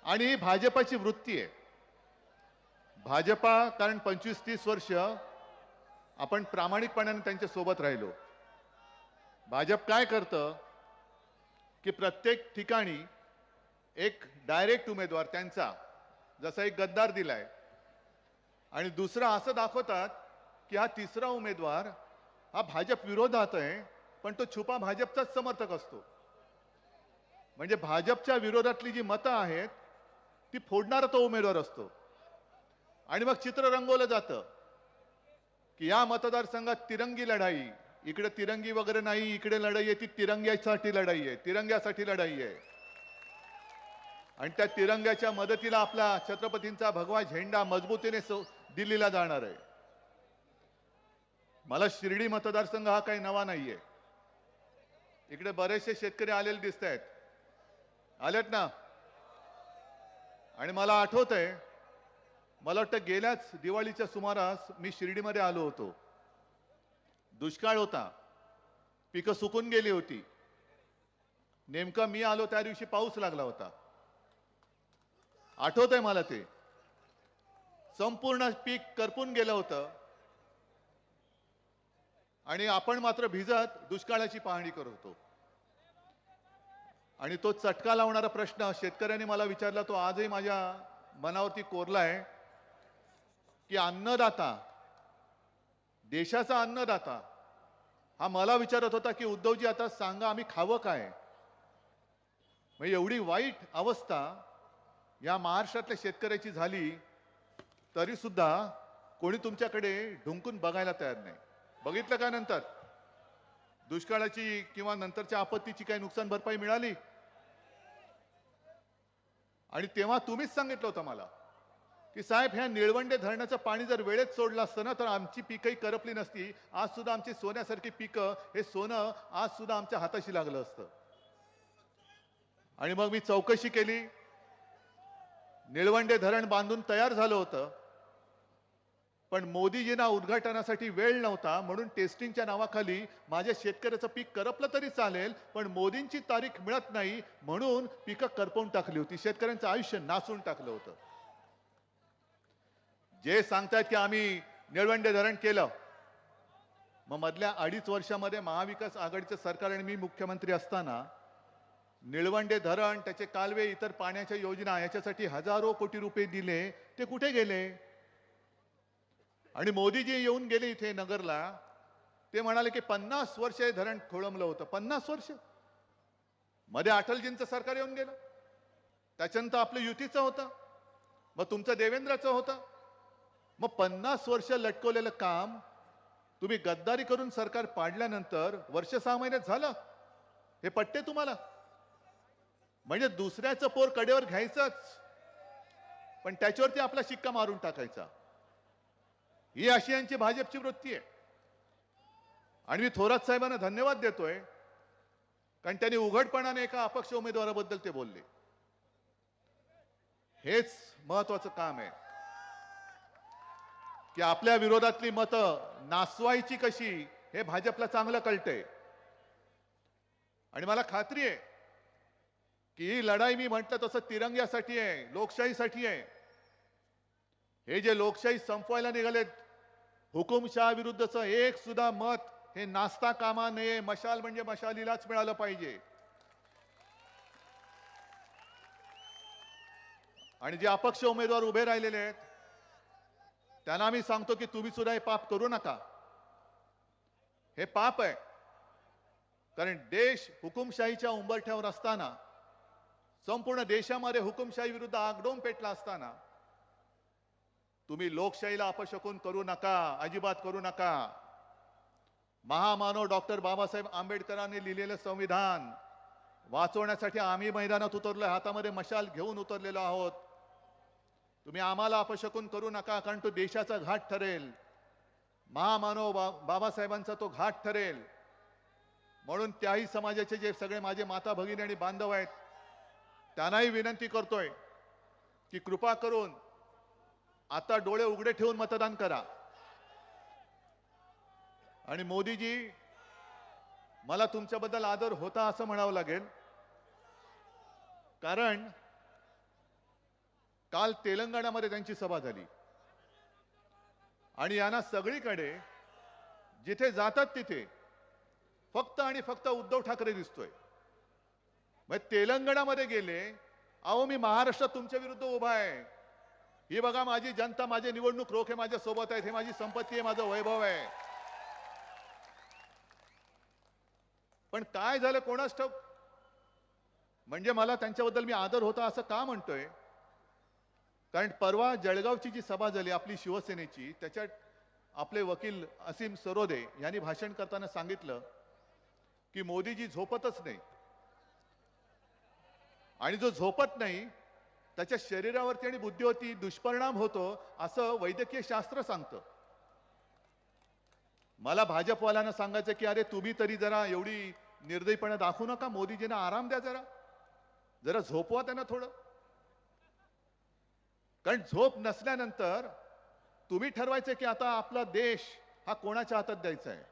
S5: आणि ही भाजपाची वृत्ती आहे. भाजपा, कारण 25-30 वर्ष आपण प्रामाणिकपणाने त्यांच्या सोबत राहिलो. भाजप काय करतं की प्रत्येक ठिकाणी एक डायरेक्ट उमेदवार त्यांचा, जसा एक गद्दार दिलाय, आणि दुसरा असं दाखवतात की हा तिसरा उमेदवार हा भाजप विरोधात आहे, पण तो छुपा भाजपचाच समर्थक असतो. म्हणजे भाजपच्या विरोधातली जी मतं आहेत ती फोडणारा तो उमेदवार असतो. आणि मग चित्र रंगवलं जातं की या मतदारसंघात तिरंगी लढाई, इकडे तिरंगी वगैरे नाही, इकडे लढाई आहे ती तिरंग्यासाठी लढाई आहे, तिरंग्यासाठी लढाई आहे. आणि त्या तिरंग्याच्या मदतीला आपला छत्रपतींचा भगवा झेंडा मजबूतीने दिल्लीला जाणार आहे. मला शिर्डी मतदारसंघ हा काही नवा नाहीये. इकडे बरेचसे शेतकरी आलेले दिसत आहेत, आलेत ना. आणि मला आठवत आहे, मला वाटतं गेल्याच दिवाळीच्या सुमारास मी शिर्डीमध्ये आलो होतो. दुष्काळ होता, पिकं सुकून गेली होती. नेमकं मी आलो त्या दिवशी पाऊस लागला होता. आठवत आहे मला ते. संपूर्ण पीक करपून गेलं होतं आणि आपण मात्र भिजत दुष्काळाची पाहणी करत होतो. आणि तो चटका लावणारा प्रश्न शेतकऱ्यांनी मला विचारला, तो आजही माझ्या मनावरती कोरला आहे की अन्नदाता, देशाचा अन्नदाता हा मला विचारत होता की उद्धवजी आता सांगा आम्ही खावं काय. म्हणजे एवढी वाईट अवस्था या महाराष्ट्रातल्या शेतकऱ्याची झाली तरी सुद्धा कोणी तुमच्याकडे ढुंकून बघायला तयार नाही. बघितलं का नंतर दुष्काळाची किंवा नंतरच्या आपत्तीची काही नुकसान भरपाई मिळाली? आणि तेव्हा तुम्हीच सांगितलं होतं मला की साहेब, ह्या निळवंडे धरणाचं पाणी जर वेळेत सोडलं असतं ना तर आमची पिकंही करपली नसती. आज सुद्धा आमची सोन्यासारखी पिकं, हे सोनं आज सुद्धा आमच्या हाताशी लागलं असतं. आणि मग मी चौकशी केली, निळवंडे धरण बांधून तयार झालं होतं, पण मोदीजींना उद्घाटनासाठी वेळ नव्हता, म्हणून टेस्टिंगच्या नावाखाली माझ्या शेतकऱ्याचं पीक करपलं तरी चालेल, पण मोदींची तारीख मिळत नाही म्हणून पिकं करपवून टाकली होती. शेतकऱ्यांचं आयुष्य नासून टाकलं होतं. जे सांगतायत की आम्ही निळवंडे धरण केलं, मग मधल्या 2.5 वर्षामध्ये महाविकास आघाडीचं सरकार आणि मी मुख्यमंत्री असताना निळवंडे धरण, त्याचे कालवे, इतर पाण्याच्या योजना याच्यासाठी हजारो कोटी रुपये दिले, ते कुठे गेले? आणि मोदीजी येऊन गेले इथे नगरला, ते म्हणाले की 50 वर्ष हे धरण खोळंबलं होतं. 50 वर्ष मध्ये अटलजींचं सरकार येऊन गेलं, त्याच्यानंतर आपलं युतीचं होतं, मग तुमचं देवेंद्रचं होतं. मग 50 वर्ष लटकवलेलं काम तुम्ही गद्दारी करून सरकार पाडल्यानंतर वर्ष 6 महिन्यात झालं. हे पटते तुम्हाला? म्हणजे दुसऱ्याचं पोर कडेवर घ्यायचंच, पण त्याच्यावरती आपला शिक्का मारून टाकायचा. ही अशी यांची भाजपची वृत्ती आहे. आणि मी थोरात साहेबांना धन्यवाद देतोय, कारण त्यांनी उघडपणाने एका अपक्ष उमेदवाराबद्दल ते बोलले. हेच महत्वाचं काम आहे की आपल्या विरोधातली मतं नासवायची कशी हे भाजपला चांगलं कळतंय. आणि मला खात्री आहे की ही लढाई मी म्हटलं तसं तिरंग्यासाठी आहे, लोकशाहीसाठी आहे. हे जे लोकशाही संपवायला निघालेत, हुकुमशहा विरुद्धचं एक सुद्धा मत हे नाचता कामा नये. मशाल म्हणजे मशालीलाच मिळालं पाहिजे. आणि जे अपक्ष उमेदवार उभे राहिलेले आहेत त्यांना मी सांगतो की तुम्ही सुद्धा हे पाप करू नका. हे पाप आहे. कारण देश हुकुमशाहीच्या उंबरठ्यावर असताना, संपूर्ण देशामध्ये हुकुमशाही विरुद्ध आगडोम पेटला असताना तुम्ही लोकशाहीला अपशकुन करू नका, अजिबात करू नका. महामानव डॉक्टर बाबासाहेब आंबेडकरांनी लिहिलेलं संविधान वाचवण्यासाठी आम्ही मैदानात उतरलो, हातामध्ये मशाल घेऊन उतरलेलो आहोत. तुम्ही आम्हाला अपशकुन करू नका, कारण तो देशाचा घाट ठरेल. महामानव बाबासाहेबांचा तो घाट ठरेल. म्हणून त्याही समाजाचे जे सगळे माझे माता भगिनी आणि बांधव आहेत त्यांनाही विनंती करतोय की कृपा करून आता डोळे उघडे ठेवून मतदान करा. आणि मोदीजी, मला तुमच्याबद्दल आदर होता असं म्हणावं लागेल, कारण काल तेलंगणामध्ये त्यांची सभा झाली आणि यांना सगळीकडे जिथे जातात तिथे फक्त आणि फक्त उद्धव ठाकरे दिसतोय. मग तेलंगणामध्ये गेले, अहो मी महाराष्ट्रात तुमच्या विरुद्ध उभा आहे, ही बघा माझी जनता, माझे निवडणूक रोखे माझ्या सोबत आहेत, हे माझी संपत्ती आहे, माझं वैभव आहे. पण काय झालं कोणास ठाऊक. म्हणजे मला त्यांच्याबद्दल मी आदर होता असं का म्हणतोय, कारण परवा जळगावची जी सभा झाली आपली शिवसेनेची, त्याच्यात आपले वकील असीम सरोदे यांनी भाषण करताना सांगितलं की मोदीजी झोपतच नाही, आणि जो झोपत नाही त्याच्या शरीरावरती आणि बुद्धीवरती दुष्परिणाम होतो असं वैद्यकीय शास्त्र सांगतं. मला भाजपवाल्यांना सांगायचं की अरे तुम्ही तरी जरा एवढी निर्दयीपणा दाखवू नका, मोदीजींना आराम द्या, जरा जरा झोपवा त्यांना थोडं. कारण झोप नसल्यानंतर तुम्ही ठरवायचं की आता आपला देश हा कोणाच्या हातात द्यायचा आहे.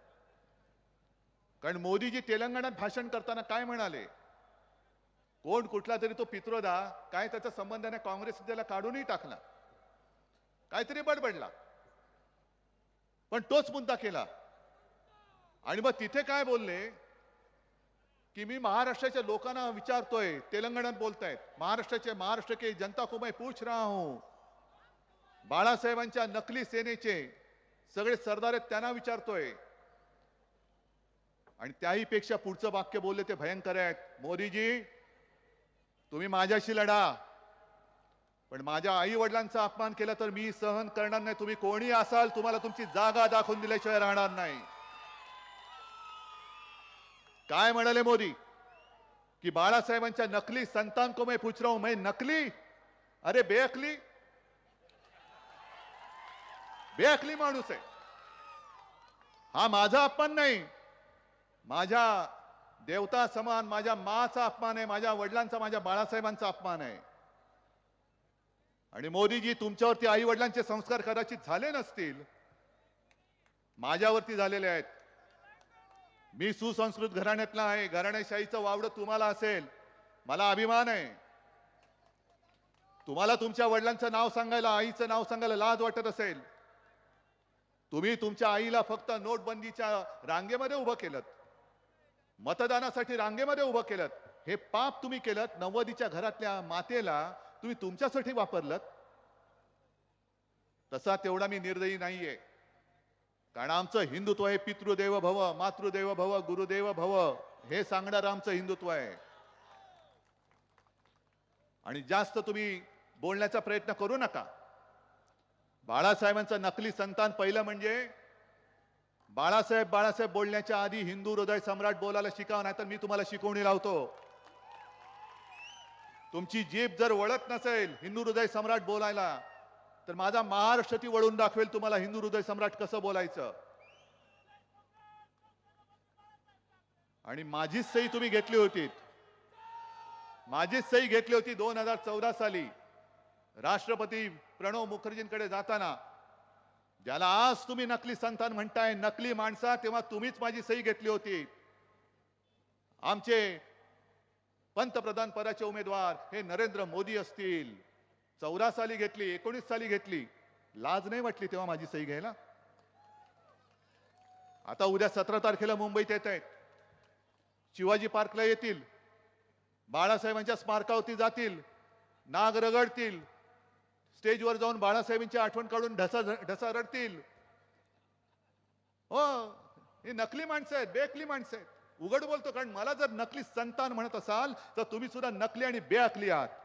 S5: कारण मोदीजी तेलंगणात भाषण करताना काय म्हणाले, कोण कुठला तरी तो पित्रोदा काय त्याचा संबंध नाही, काँग्रेस त्याला काढूनही टाकला, काहीतरी बडबडला, पण तोच मुद्दा केला. आणि मग तिथे काय बोलले की मी महाराष्ट्राच्या लोकांना विचारतोय, तेलंगणात बोलतायत, महाराष्ट्र के जनता को मैं पूछ रहा हूं, बाळासाहेबांच्या नकली सेनेचे सगळे सरदार आहेत त्यांना विचारतोय. आणि त्याही पेक्षा पुढचं वाक्य बोलले ते भयंकर आहेत, मोदीजी तुम्ही माझ्याशी लढा, पण माझ्या आई वडिलांचा अपमान केला तर मी सहन करणार नाही. तुम्ही कोणी असाल, तुम्हाला तुमची जागा दाखवून दिल्याशिवाय राहणार नाही. काय म्हणाले मोदी की बाळासाहेबांच्या नकली संतान को मैं पूछ रहा हूं. मैं नकली? अरे बेअकली, बेअकली माणूस आहे हा. माझा अपमान नाही, माझ्या देवता समान माझ्या माचा अपमान आहे, माझ्या वडिलांचा, माझ्या बाळासाहेबांचा अपमान आहे. आणि मोदीजी तुमच्यावरती आई वडिलांचे संस्कार कदाचित झाले नसतील, माझ्यावरती झालेले आहेत. मी सुसंस्कृत घराण्यातला आहे, घराणेशाहीचं वावडं तुम्हाला असेल, मला अभिमान आहे. तुम्हाला तुमच्या वडिलांचं नाव सांगायला, आईचं नाव सांगायला लाज वाटत असेल, तुम्ही तुमच्या आईला फक्त नोटबंदीच्या रांगेमध्ये उभं केलं, मतदानासाठी रांगेमध्ये उभं केलं. हे पाप तुम्ही केलं. 90च्या घरातल्या मातेला तुम्ही तुमच्यासाठी वापरलं. तसा तेवढा मी निर्दयी नाहीये, कारण आमचं हिंदुत्व आहे पितृदेव भव, मातृदेव भव, गुरुदेव भव हे सांगणारं आमचं हिंदुत्व आहे. आणि जास्त तुम्ही बोलण्याचा प्रयत्न करू नका. बाळासाहेबांचं नकली संतान पहिलं म्हणजे बाळासाहेब बोलण्याच्या आधी हिंदू हृदय सम्राट बोलायला शिकावं, नाहीतर मी तुम्हाला शिकवणी लावतो. तुमची जीभ जर वळत नसेल हिंदू हृदय सम्राट बोलायला, तर माझा महाराष्ट्र ती वळून दाखवेल तुम्हाला हिंदू हृदय सम्राट कसं बोलायचं. आणि माझीच सही तुम्ही घेतली होती, माझीच सही घेतली होती 2014 साली राष्ट्रपती प्रणव मुखर्जींकडे जाताना. ज्याला आज तुम्ही नकली संतान म्हणताय, नकली माणसा, तेव्हा तुम्हीच माझी सही घेतली होती. आमचे पंतप्रधान पदाचे उमेदवार हे नरेंद्र मोदी असतील, 14 साली घेतली, 19 साली घेतली, लाज नाही वाटली तेव्हा माझी सही घ्यायला. आता उद्या 17 तारखेला मुंबईत येत आहेत, शिवाजी पार्कला येतील, बाळासाहेबांच्या स्मारकावरती जातील, नाग रगडतील, स्टेजवर जाऊन बाळासाहेबांची आठवण काढून ढसा ढसा रडतील. हो, ही नकली माणसं आहेत, बेअकली माणसं आहेत. उघड बोलतो, कारण मला जर नकली संतान म्हणत असाल तर तुम्ही सुद्धा नकली आणि बेअकली आहात.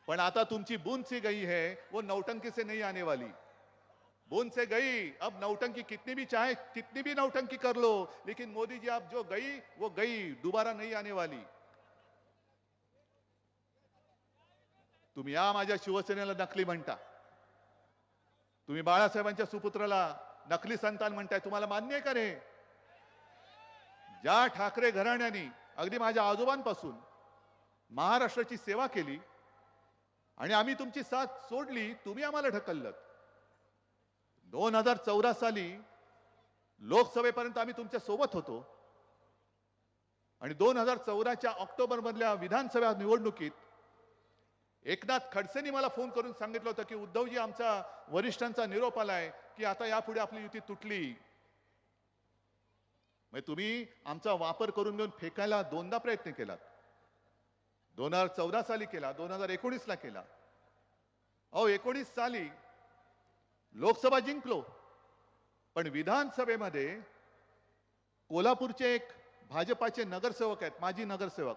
S5: पण आता तुमची बूंद सी गई है, वो नौटंकी से नहीं आने वाली. बूंद से गई, अब नौटंकी कितनी भी चाहे कितनी भी नौटंकी कर लो, लेकिन मोदी जी आप जो गई वो गई, दोबारा नहीं आने वाली. तुम्ही या माझ्या शिवसेनेला नकली म्हणता, तुम्ही बाळासाहेबांच्या सुपुत्राला नकली संतान म्हणताय. तुम्हाला मान्य आहे का रे? ज्या ठाकरे घराण्यानी अगदी माझ्या आजोबांपासून महाराष्ट्राची सेवा केली आणि आम्ही तुमची साथ सोडली, तुम्ही आम्हाला ढकललं. 2014 साली लोकसभेपर्यंत आम्ही तुमच्या सोबत होतो आणि 2014च्या ऑक्टोबर मधल्या विधानसभा निवडणुकीत एकनाथ खडसेंनी मला फोन करून सांगितलं होतं की उद्धवजी, आमचा वरिष्ठांचा निरोप आलाय की आता यापुढे आपली युती तुटली. म्हणजे तुम्ही आमचा वापर करून घेऊन फेकायला दोनदा प्रयत्न केलात. 2014 साली केला, 2019 ला केला. अहो, 19 साली लोकसभा जिंकलो, पण विधानसभेमध्ये कोल्हापूरचे एक भाजपाचे नगरसेवक आहेत, माजी नगरसेवक,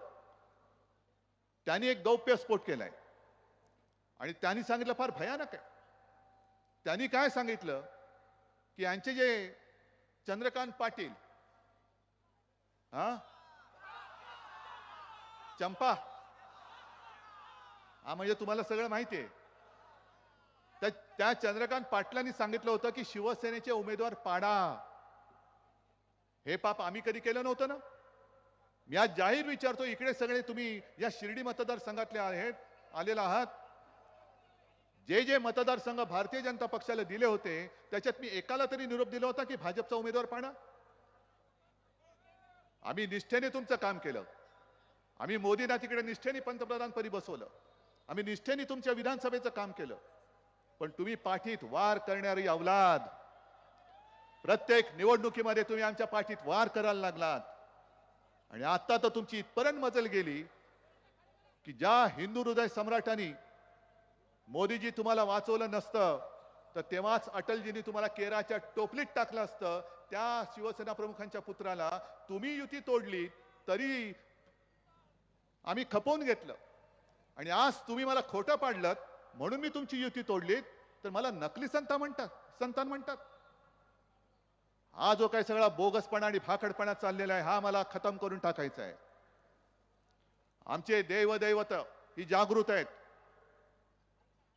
S5: त्यांनी एक गौप्यस्फोट केलाय आणि त्यांनी सांगितलं फार भयानक आहे. त्यांनी काय सांगितलं की यांचे जे चंद्रकांत पाटील, चंपा, म्हणजे तुम्हाला सगळं माहिती आहे, त्या चंद्रकांत पाटलांनी सांगितलं होतं की शिवसेनेचे उमेदवार पाडा. हे पाप आम्ही कधी केलं नव्हतं ना. मी आज जाहीर विचारतो, इकडे सगळे तुम्ही या शिर्डी मतदारसंघातले आलेला आहात, जे जे मतदारसंघ भारतीय जनता पक्षाला दिले होते त्याच्यात मी एकाला तरी निरोप दिला होता की भाजपचा उमेदवार पाडा? आम्ही निष्ठेने तुमचं काम केलं. आम्ही मोदींना तिकडे निष्ठेने पंतप्रधानपदी बसवलं. आम्ही निष्ठेने तुमच्या विधानसभेचं काम केलं. पण तुम्ही पाठीत वार करणारी अवलाद, प्रत्येक निवडणुकीमध्ये तुम्ही आमच्या पाठीत वार करायला लागलात. आणि आता तर तुमची इथपर्यंत मजल गेली की ज्या हिंदू हृदय सम्राटांनी मोदीजी तुम्हाला वाचवलं नसतं तर तेव्हाच अटलजींनी तुम्हाला केराच्या टोपलीत टाकलं असतं. त्या शिवसेना प्रमुखांच्या पुत्राला तुम्ही युती तोडली तरी आम्ही खपवून घेतलं आणि आज तुम्ही मला खोटं पाडलं म्हणून मी तुमची युती तोडली तर मला नकली संतान म्हणतात. हा जो काही सगळा बोगसपणा आणि भाकडपणा चाललेला आहे हा मला खतम करून टाकायचा आहे. आमचे देवदैवत ही जागृत आहेत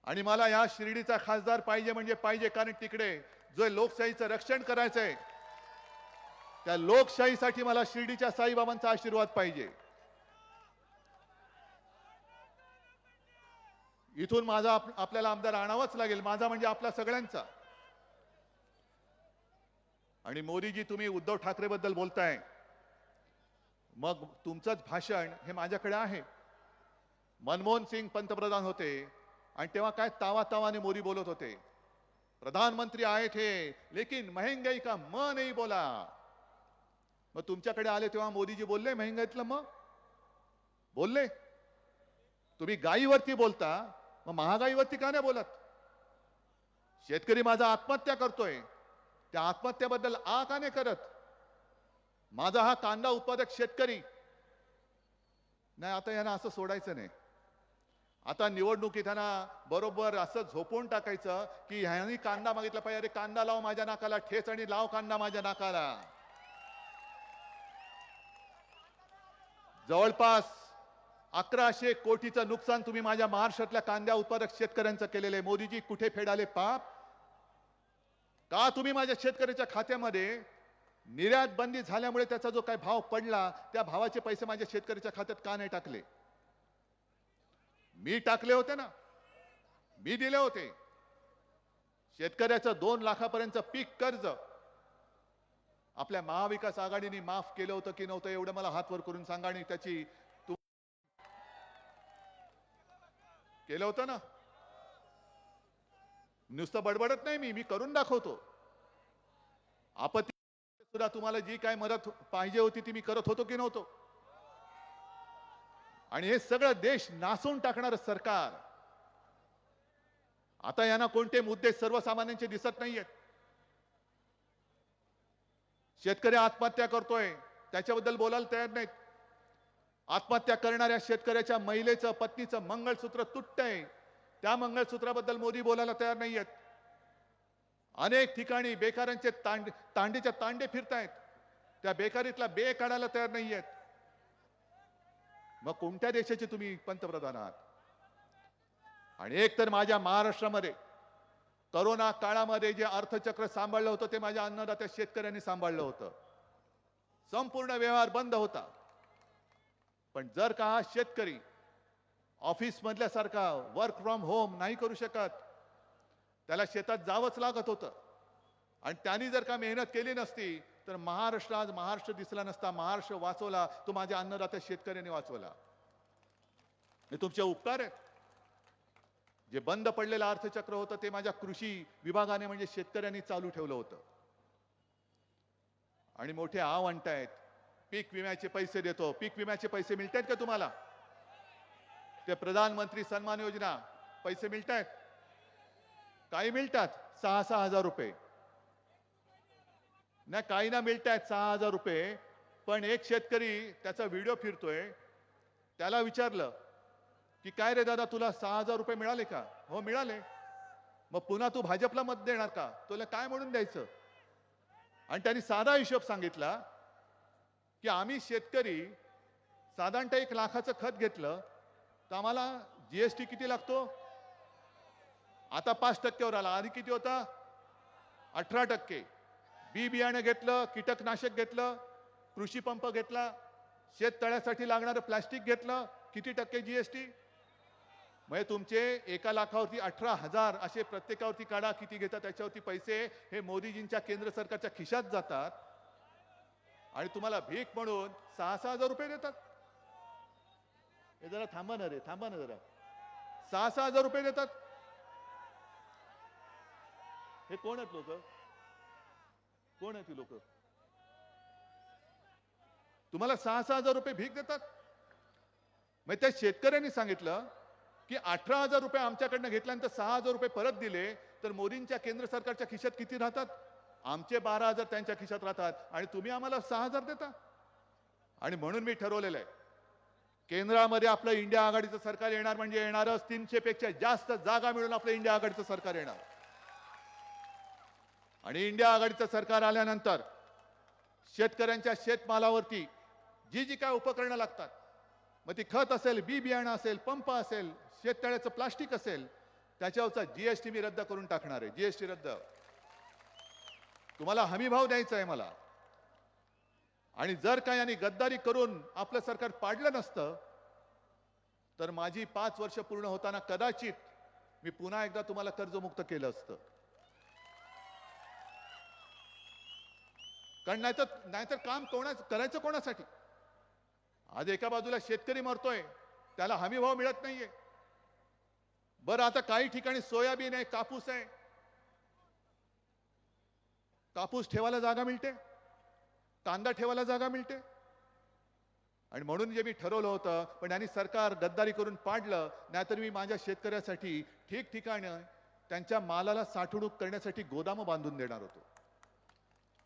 S5: आणि मला या शिर्डीचा खासदार पाहिजे म्हणजे पाहिजे, कारण तिकडे जो लोकशाहीचं रक्षण करायचंय त्या लोकशाहीसाठी मला शिर्डीच्या साईबाबांचा आशीर्वाद पाहिजे. इथून माझा आपल्याला आमदार आणावाच लागेल, माझा म्हणजे आपल्या सगळ्यांचा. आणि मोदीजी, तुम्ही उद्धव ठाकरे बद्दल बोलताय, मग तुमचंच भाषण हे माझ्याकडे आहे. मनमोहन सिंग पंतप्रधान होते आणि तेव्हा काय तावा तावाने मोदी बोलत होते, प्रधानमंत्री आए थे लेकिन महंगाई का म नहीं बोला. मग तुमच्याकडे आले तेव्हा मोदीजी बोलले महंगाईतलं मग बोलले. तुम्ही गायीवरती बोलता, मग महागाईवरती का नाही बोलत? शेतकरी माझा आत्महत्या करतोय, त्या आत्महत्येबद्दल का नाही करत? माझा हा कांदा उत्पादक शेतकरी नाही, आता यांना असं सोडायचं नाही. आता निवडणुकीत यांना बरोबर असं झोपून टाकायचं की ह्यांनी कांदा मागितला पाहिजे, अरे कांदा लाव माझ्या नाकाला, ठेच आणि लाव कांदा माझ्या नाकाला. जवळपास 1100 कोटीचं नुकसान तुम्ही माझ्या महाराष्ट्रातल्या कांदा उत्पादक शेतकऱ्यांचं केलेलं आहे. मोदीजी, कुठे फेडाले पाप? का तुम्ही माझ्या शेतकऱ्याच्या खात्यामध्ये निर्यात बंदी झाल्यामुळे त्याचा जो काही भाव पडला त्या भावाचे पैसे माझ्या शेतकऱ्याच्या खात्यात का नाही टाकले? मी टाकले होते ना, मी दिले होते. शेतकऱ्याचं 2 लाखापर्यंत पीक कर्ज आपल्या महाविकास आघाडीने माफ केलं होतं की नव्हतं एवढं मला हात वर करून सांगा. आणि त्याची केलं होतं ना, नुसतं बडबडत नाही मी करून दाखवतो. आपत्ती सुद्धा तुम्हाला जी काय मदत पाहिजे होती ती मी करत होतो की नव्हतो? आणि हे सगळं देश नासून टाकणारं सरकार. आता यांना कोणते मुद्दे सर्वसामान्यांचे दिसत नाहीयेत. शेतकरी आत्महत्या करतोय त्याच्याबद्दल बोलायला तयार नाहीत. आत्महत्या करणाऱ्या शेतकऱ्याच्या महिलेचं पत्नीचं मंगळसूत्र तुटतंय, त्या मंगळसूत्राबद्दल मोदी बोलायला तयार नाहीयेत. अनेक ठिकाणी बेकारांचे तांडेच्या तांडे फिरतायत, त्या बेकारीतला बे काढायला तयार नाहीयेत. मग कोणत्या देशाचे तुम्ही पंतप्रधान आहात? आणि एक तर माझ्या महाराष्ट्रामध्ये करोना काळामध्ये जे अर्थचक्र सांभाळलं होतं ते माझ्या अन्नदात्या शेतकऱ्यांनी सांभाळलं होतं. संपूर्ण व्यवहार बंद होता. पण जर का हा शेतकरी ऑफिस मधल्यासारखा वर्क फ्रॉम होम नाही करू शकत, त्याला शेतात जावंच लागत होतं, आणि त्यांनी जर का मेहनत केली नसती तर महाराष्ट्र आज महाराष्ट्र दिसला नसता. महाराष्ट्र वाचवला तो माझ्या अन्नदात्या शेतकऱ्यांनी वाचवला. हे तुमचे उपकार आहेत. जे बंद पडलेलं अर्थचक्र होतं ते माझ्या कृषी विभागाने म्हणजे शेतकऱ्यांनी चालू ठेवलं होतं. आणि मोठे आव आणतायत पीक विम्याचे पैसे देतो. पीक विम्याचे पैसे मिळतात का तुम्हाला? ते प्रधानमंत्री सन्मान योजना पैसे मिळतात? काही मिळतात 6,000 रुपये, नाही काही ना मिळतात 6,000 रुपये. पण एक शेतकरी त्याचा व्हिडिओ फिरतोय, त्याला विचारलं की काय रे दादा तुला 6,000 रुपये मिळाले का? हो मिळाले. मग पुन्हा तू भाजपला मत देणार का? तुला काय म्हणून द्यायचं? आणि त्यांनी साधा हिशोब सांगितला की आम्ही शेतकरी साधारणतः 1 लाखाचं खत घेतलं तर आम्हाला जीएसटी किती लागतो? आता 5% आला. आधी किती होता? 18%. बी बियाणं घेतलं, कीटकनाशक घेतलं, कृषी पंप घेतला, शेततळ्यासाठी लागणारं प्लास्टिक घेतलं, किती टक्के जीएसटी? म्हणजे तुमचे 1 लाखावरती 18,000 असे प्रत्येकावरती काढा किती घेतात त्याच्यावरती पैसे हे मोदीजींच्या केंद्र सरकारच्या खिशात जातात, आणि तुम्हाला भीक म्हणून 6,000 रुपये देतात. हे जरा थांबा ना रे, थांबा ना जरा. 6,000 रुपये देतात. हे कोण आहेत लोक? कोण आहेत ती लोक? तुम्हाला 6,000 रुपये भीक देतात. मग त्या शेतकऱ्यांनी सांगितलं की 18,000 रुपये आमच्याकडनं घेतल्यानंतर 6,000 रुपये परत दिले तर मोदींच्या केंद्र सरकारच्या खिशात किती राहतात? आमचे 12,000 त्यांच्या खिशात राहतात, आणि तुम्ही आम्हाला 6,000 देता. आणि म्हणून मी ठरवलेलं आहे केंद्रामध्ये आपलं इंडिया आघाडीचं सरकार येणार म्हणजे येणारच. 300 पेक्षा जास्त जागा मिळून आपलं इंडिया आघाडीचं सरकार येणार. आणि इंडिया आघाडीचं सरकार आल्यानंतर शेतकऱ्यांच्या शेतमालावरती जी जी काय उपकरणं लागतात, मग ती खत असेल, बी बियाणं असेल, पंप असेल, शेततळ्याचं प्लास्टिक असेल, त्याच्यावरचा जीएसटी मी रद्द करून टाकणार आहे. जीएसटी रद्द. तुम्हाला हमी भाव द्यायचा आहे मला. आणि जर का यांनी गद्दारी करून आपलं सरकार पाडलं नसतं तर माझी 5 वर्ष पूर्ण होताना कदाचित मी पुन्हा एकदा तुम्हाला कर्जमुक्त केलं असतं. कारण नाहीतर काम करायचं कोणासाठी? आज एका बाजूला शेतकरी मरतोय, त्याला हमी भाव मिळत नाहीये. बरं आता काही ठिकाणी सोयाबीन आहे, कापूस आहे, कापूस ठेवायला जागा मिळते, कांदा ठेवायला जागा मिळते. आणि म्हणून जे मी ठरवलं होतं, पण यांनी सरकार गद्दारी करून पाडलं. नाहीतर मी माझ्या शेतकऱ्यासाठी ठिकठिकाणी त्यांच्या मालाला साठवणूक करण्यासाठी गोदामं बांधून देणार होतो.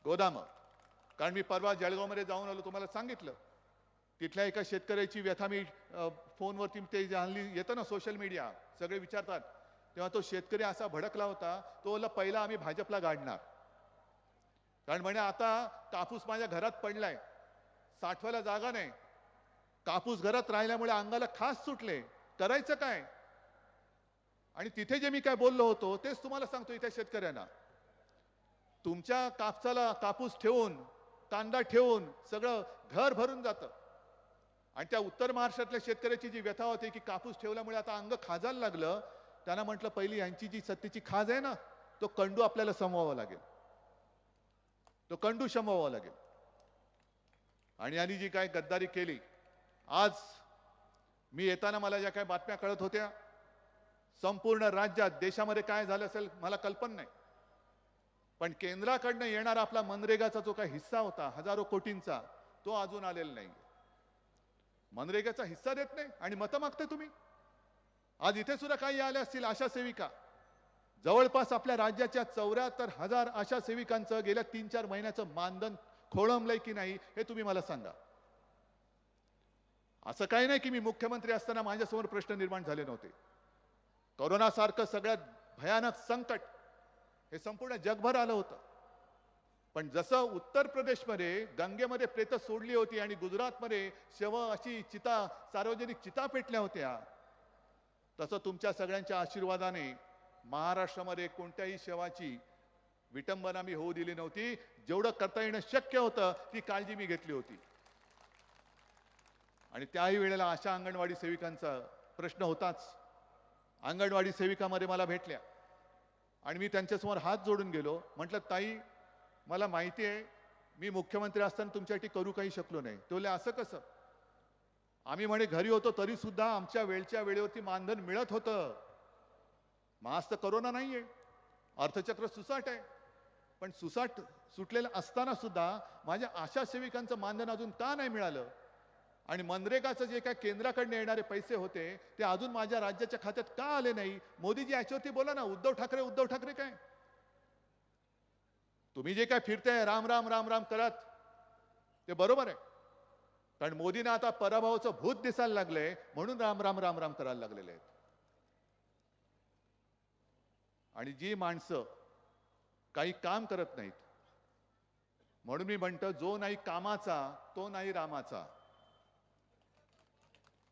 S5: गोदामं. कारण मी परवा जळगावमध्ये जाऊन आलो, तुम्हाला सांगितलं. तिथल्या एका शेतकऱ्याची व्यथा मी फोनवरती ते हल्ली येतं ना सोशल मीडिया, सगळे विचारतात, तेव्हा तो शेतकरी असा भडकला होता. तो बोलला पहिला आम्ही भाजपला गाडणार, कारण म्हणे आता कापूस माझ्या घरात पडलाय, साठवायला जागा नाही, कापूस घरात राहिल्यामुळे अंगाला खास सुटले, करायचं काय? आणि तिथे जे मी काय बोललो होतो तेच तुम्हाला सांगतो इथे शेतकऱ्यांना. तुमच्या कापसाला कापूस ठेवून, कांदा ठेवून सगळं घर भरून जातं. आणि त्या उत्तर महाराष्ट्रातल्या शेतकऱ्याची जी व्यथा होती की कापूस ठेवल्यामुळे आता अंग खाजायला लागलं, त्यांना म्हटलं पहिली यांची जी सत्तेची खाज आहे ना, तो कंडू आपल्याला समवावा लागेल, तो कंडू शमवावा लागेल. आणि यांनी जी काय गद्दारी केली, आज मी येताना मला ज्या काय बातम्या कळत होत्या, संपूर्ण राज्यात देशामध्ये काय झालं असेल मला कल्पना नाही, पण केंद्राकडनं येणारा आपला मनरेगाचा जो काही हिस्सा होता हजारो कोटींचा, तो अजून आलेला नाही. मनरेगाचा हिस्सा देत नाही आणि मतं मागते तुम्ही. आज इथे सुद्धा काही आल्या असतील आशा सेविका. जवळपास आपल्या राज्याच्या 74,000 आशा सेविकांचं गेल्या 3-4 महिन्याचं मानधन खोळंबलंय की नाही हे तुम्ही मला सांगा. असं काही नाही की मी मुख्यमंत्री असताना माझ्यासमोर प्रश्न निर्माण झाले नव्हते. कोरोनासारखं सगळ्यात भयानक संकट हे संपूर्ण जगभर आलं होतं. पण जसं उत्तर प्रदेशमध्ये गंगेमध्ये प्रेत सोडली होती आणि गुजरातमध्ये शव अशी चिता सार्वजनिक चिता पेटल्या होत्या, तसं तुमच्या सगळ्यांच्या आशीर्वादाने महाराष्ट्रामध्ये कोणत्याही शवाची विटंबना मी होऊ दिली नव्हती. जेवढं करता येणं शक्य होतं ती काळजी मी घेतली होती. आणि त्याही वेळेला आशा अंगणवाडी सेविकांचा प्रश्न होताच. अंगणवाडी सेविकामध्ये मला भेटल्या आणि मी त्यांच्यासमोर हात जोडून गेलो. म्हटलं, ताई मला माहिती आहे मी मुख्यमंत्री असताना तुमच्यासाठी करू काही शकलो नाही. ते बोलले, असं कसं? आम्ही म्हणे घरी होतो तरी सुद्धा आमच्या वेळच्या वेळेवरती मानधन मिळत होतं. आज तर करोना नाहीये, अर्थचक्र सुसाट आहे. पण सुसाट सुटलेलं असताना सुद्धा माझ्या आशा सेविकांचं मानधन अजून का नाही मिळालं? आणि मनरेगाचं जे काय केंद्राकडनं येणारे पैसे होते ते अजून माझ्या राज्याच्या खात्यात का आले नाही? मोदीजी याच्यावरती बोला ना. उद्धव ठाकरे काय? तुम्ही जे काय फिरताय राम राम राम राम करत ते बरोबर आहे. कारण मोदींना आता पराभवाचं भूत दिसायला लागलंय म्हणून राम राम राम राम करायला लागलेले आहेत. आणि जी माणसं काही काम करत नाहीत, म्हणून मी म्हणतो जो नाही कामाचा तो नाही रामाचा.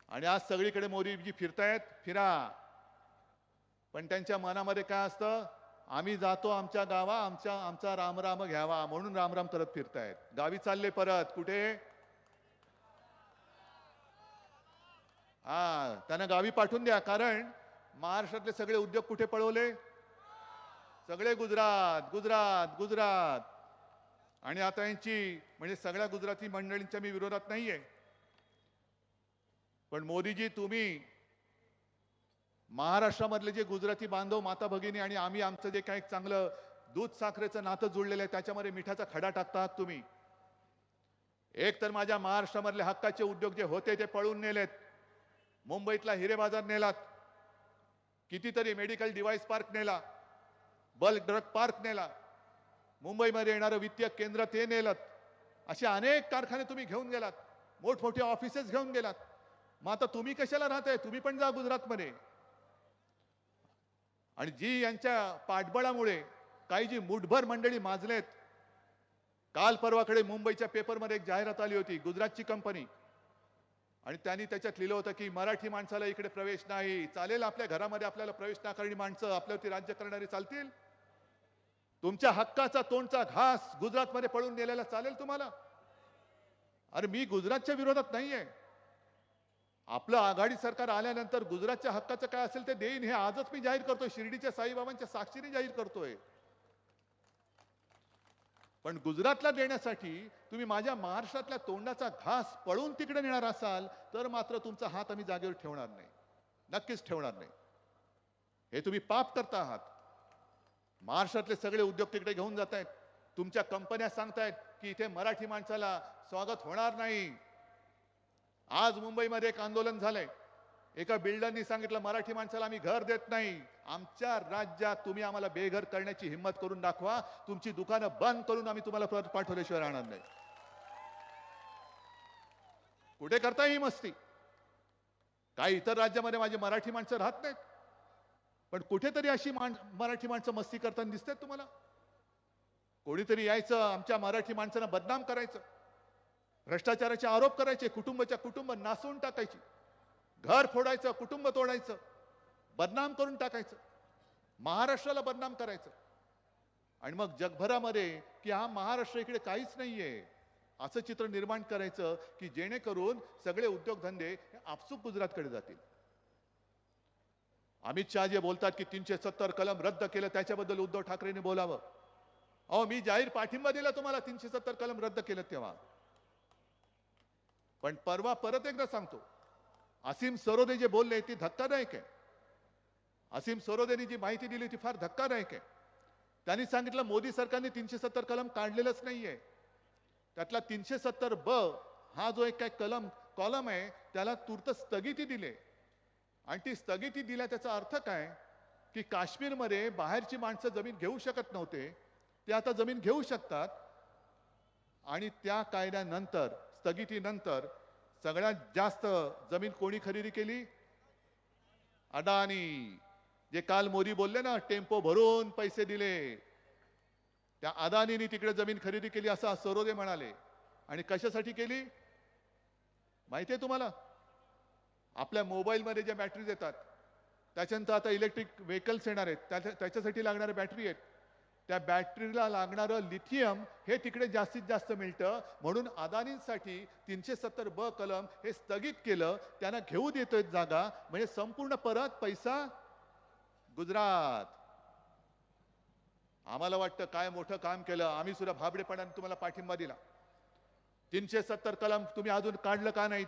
S5: आणि आज सगळीकडे मोदीजी फिरतायत, फिरा. पण त्यांच्या मनामध्ये काय असतं? आम्ही जातो आमच्या गावा, आमचा राम राम घ्यावा म्हणून राम राम करत फिरतायत. गावी चालले परत कुठे? त्यांना गावी पाठवून द्या. कारण महाराष्ट्रातले सगळे उद्योग कुठे पळवले? सगळे गुजरात गुजरात गुजरात. आणि आता यांची म्हणजे सगळ्या गुजराती मंडळींच्या मी विरोधात नाहीये, पण मोदीजी तुम्ही महाराष्ट्रामधले जे गुजराती बांधव माता भगिनी आणि आम्ही आमचं जे काही चांगलं दूध साखरेचं नातं जुळलेलं आहे त्याच्यामध्ये मिठाचा खडा टाकतात तुम्ही. एक तर माझ्या महाराष्ट्रामधले हक्काचे उद्योग जे होते ते पळून नेलेत. मुंबईतला हिरे बाजार नेलात, कितीतरी मेडिकल डिव्हाइस पार्क नेला, बल्क ड्रग पार्क नेला, मुंबईमध्ये येणारं वित्तीय केंद्र ते नेलत. असे अनेक कारखाने तुम्ही घेऊन गेलात, मोठमोठे ऑफिसेस घेऊन गेलात. मग आता तुम्ही कशाला राहताय? तुम्ही पण जा गुजरातमध्ये. आणि जी यांच्या पाठबळामुळे काही जी मुठभर मंडळी माजलेत. काल परवाकडे मुंबईच्या पेपरमध्ये एक जाहिरात आली होती, गुजरातची कंपनी, आणि त्यांनी त्याच्यात लिहिलं होतं की मराठी माणसाला इकडे प्रवेश नाही. चालेल, आपल्या घरामध्ये आपल्याला प्रवेश ना करणारी माणसं आपल्यावरती राज्य करणारी चालतील? तुमच्या हक्काचा तोंडचा घास गुजरातमध्ये पळून नेलेला चालेल तुम्हाला? अरे मी गुजरातच्या विरोधात नाहीये. आपलं आघाडी सरकार आल्यानंतर गुजरातच्या हक्काचं काय असेल ते देईन हे आजच मी जाहीर करतोय, शिर्डीच्या साईबाबांच्या साक्षीने जाहीर करतोय. पण गुजरातला देण्यासाठी तुम्ही माझ्या महाराष्ट्रातल्या तोंडाचा घास पळून तिकडे नेणार असाल तर मात्र तुमचा हात आम्ही जागेवर ठेवणार नाही, नक्कीच ठेवणार नाही. हे तुम्ही पाप करता आहात. महाराष्ट्रातले सगळे उद्योग तिकडे घेऊन जात आहेत. तुमच्या कंपन्या सांगतायत की इथे मराठी माणसाला स्वागत होणार नाही. आज मुंबईमध्ये एक आंदोलन झालंय. एका बिल्डरनी सांगितलं मराठी माणसाला आम्ही घर देत नाही. आमच्या राज्यात तुम्ही आम्हाला बेघर करण्याची हिंमत करून दाखवा. तुमची दुकानं बंद करून आम्ही तुम्हाला परत पाठवल्याशिवाय राहणार नाही. कुठे करता ही मस्ती? काही इतर राज्यामध्ये माझी मराठी माणसं राहत नाहीत, पण कुठेतरी अशी मराठी माणसं मस्ती करताना दिसतात तुम्हाला? कोणीतरी यायचं आमच्या मराठी माणसांना बदनाम करायचं, भ्रष्टाचाराचे आरोप करायचे, कुटुंब नासून टाकायची, घर फोडायचं, कुटुंब तोडायचं, बदनाम करून टाकायचं, महाराष्ट्राला बदनाम करायचं. आणि मग जगभरामध्ये की हा महाराष्ट्र इकडे काहीच नाहीये असं चित्र निर्माण करायचं की जेणेकरून सगळे उद्योगधंदे आपसूक गुजरातकडे जातील. अमित शहा जे बोलतात की 370 कलम रद्द केलं त्याच्याबद्दल उद्धव ठाकरेंनी बोलावं. अहो मी जाहीर पाठिंबा दिला तुम्हाला 370 कलम रद्द केलं तेव्हा. पण परवा परत एकदा सांगतो, असीम सरोदे जे बोलले ती धक्कादायक आहे. असीम सरोदेनी जी माहिती दिली ती फार धक्कादायक आहे. त्यांनी सांगितलं मोदी सरकारने 370 कलम काढलेलंच नाहीये. त्यातला 370 ब हा जो एक काय कलम कॉलम आहे त्याला तूर्त स्थगिती दिली आणि ती स्थगिती दिल्या त्याचा अर्थ काय की काश्मीरमध्ये बाहेरची माणसं जमीन घेऊ शकत नव्हते ते आता जमीन घेऊ शकतात आणि त्या कायद्यानंतर स्थगितीनंतर सगळ्यात जास्त जमीन कोणी खरेदी केली अडाणी जे काल मोदी बोलले ना टेम्पो भरून पैसे दिले त्या अदानीने तिकडे जमीन खरेदी केली असं सरोदे म्हणाले आणि कशासाठी केली माहिती आहे तुम्हाला आपल्या मोबाईलमध्ये ज्या बॅटरीज येतात त्याच्यानंतर आता इलेक्ट्रिक व्हेकल्स येणार आहेत त्याच्यासाठी लागणाऱ्या बॅटरी आहेत त्या बॅटरीला लागणारं लिथियम हे तिकडे जास्तीत जास्त मिळतं म्हणून अदानींसाठी 370 कलम हे स्थगित केलं त्यांना घेऊ देतोय जागा म्हणजे संपूर्ण परत पैसा गुजरात आम्हाला वाटतं काय मोठं काम केलं आम्ही सुद्धा भाबडेपणाने तुम्हाला पाठिंबा दिला 370 कलम तुम्ही अजून काढलं का नाहीत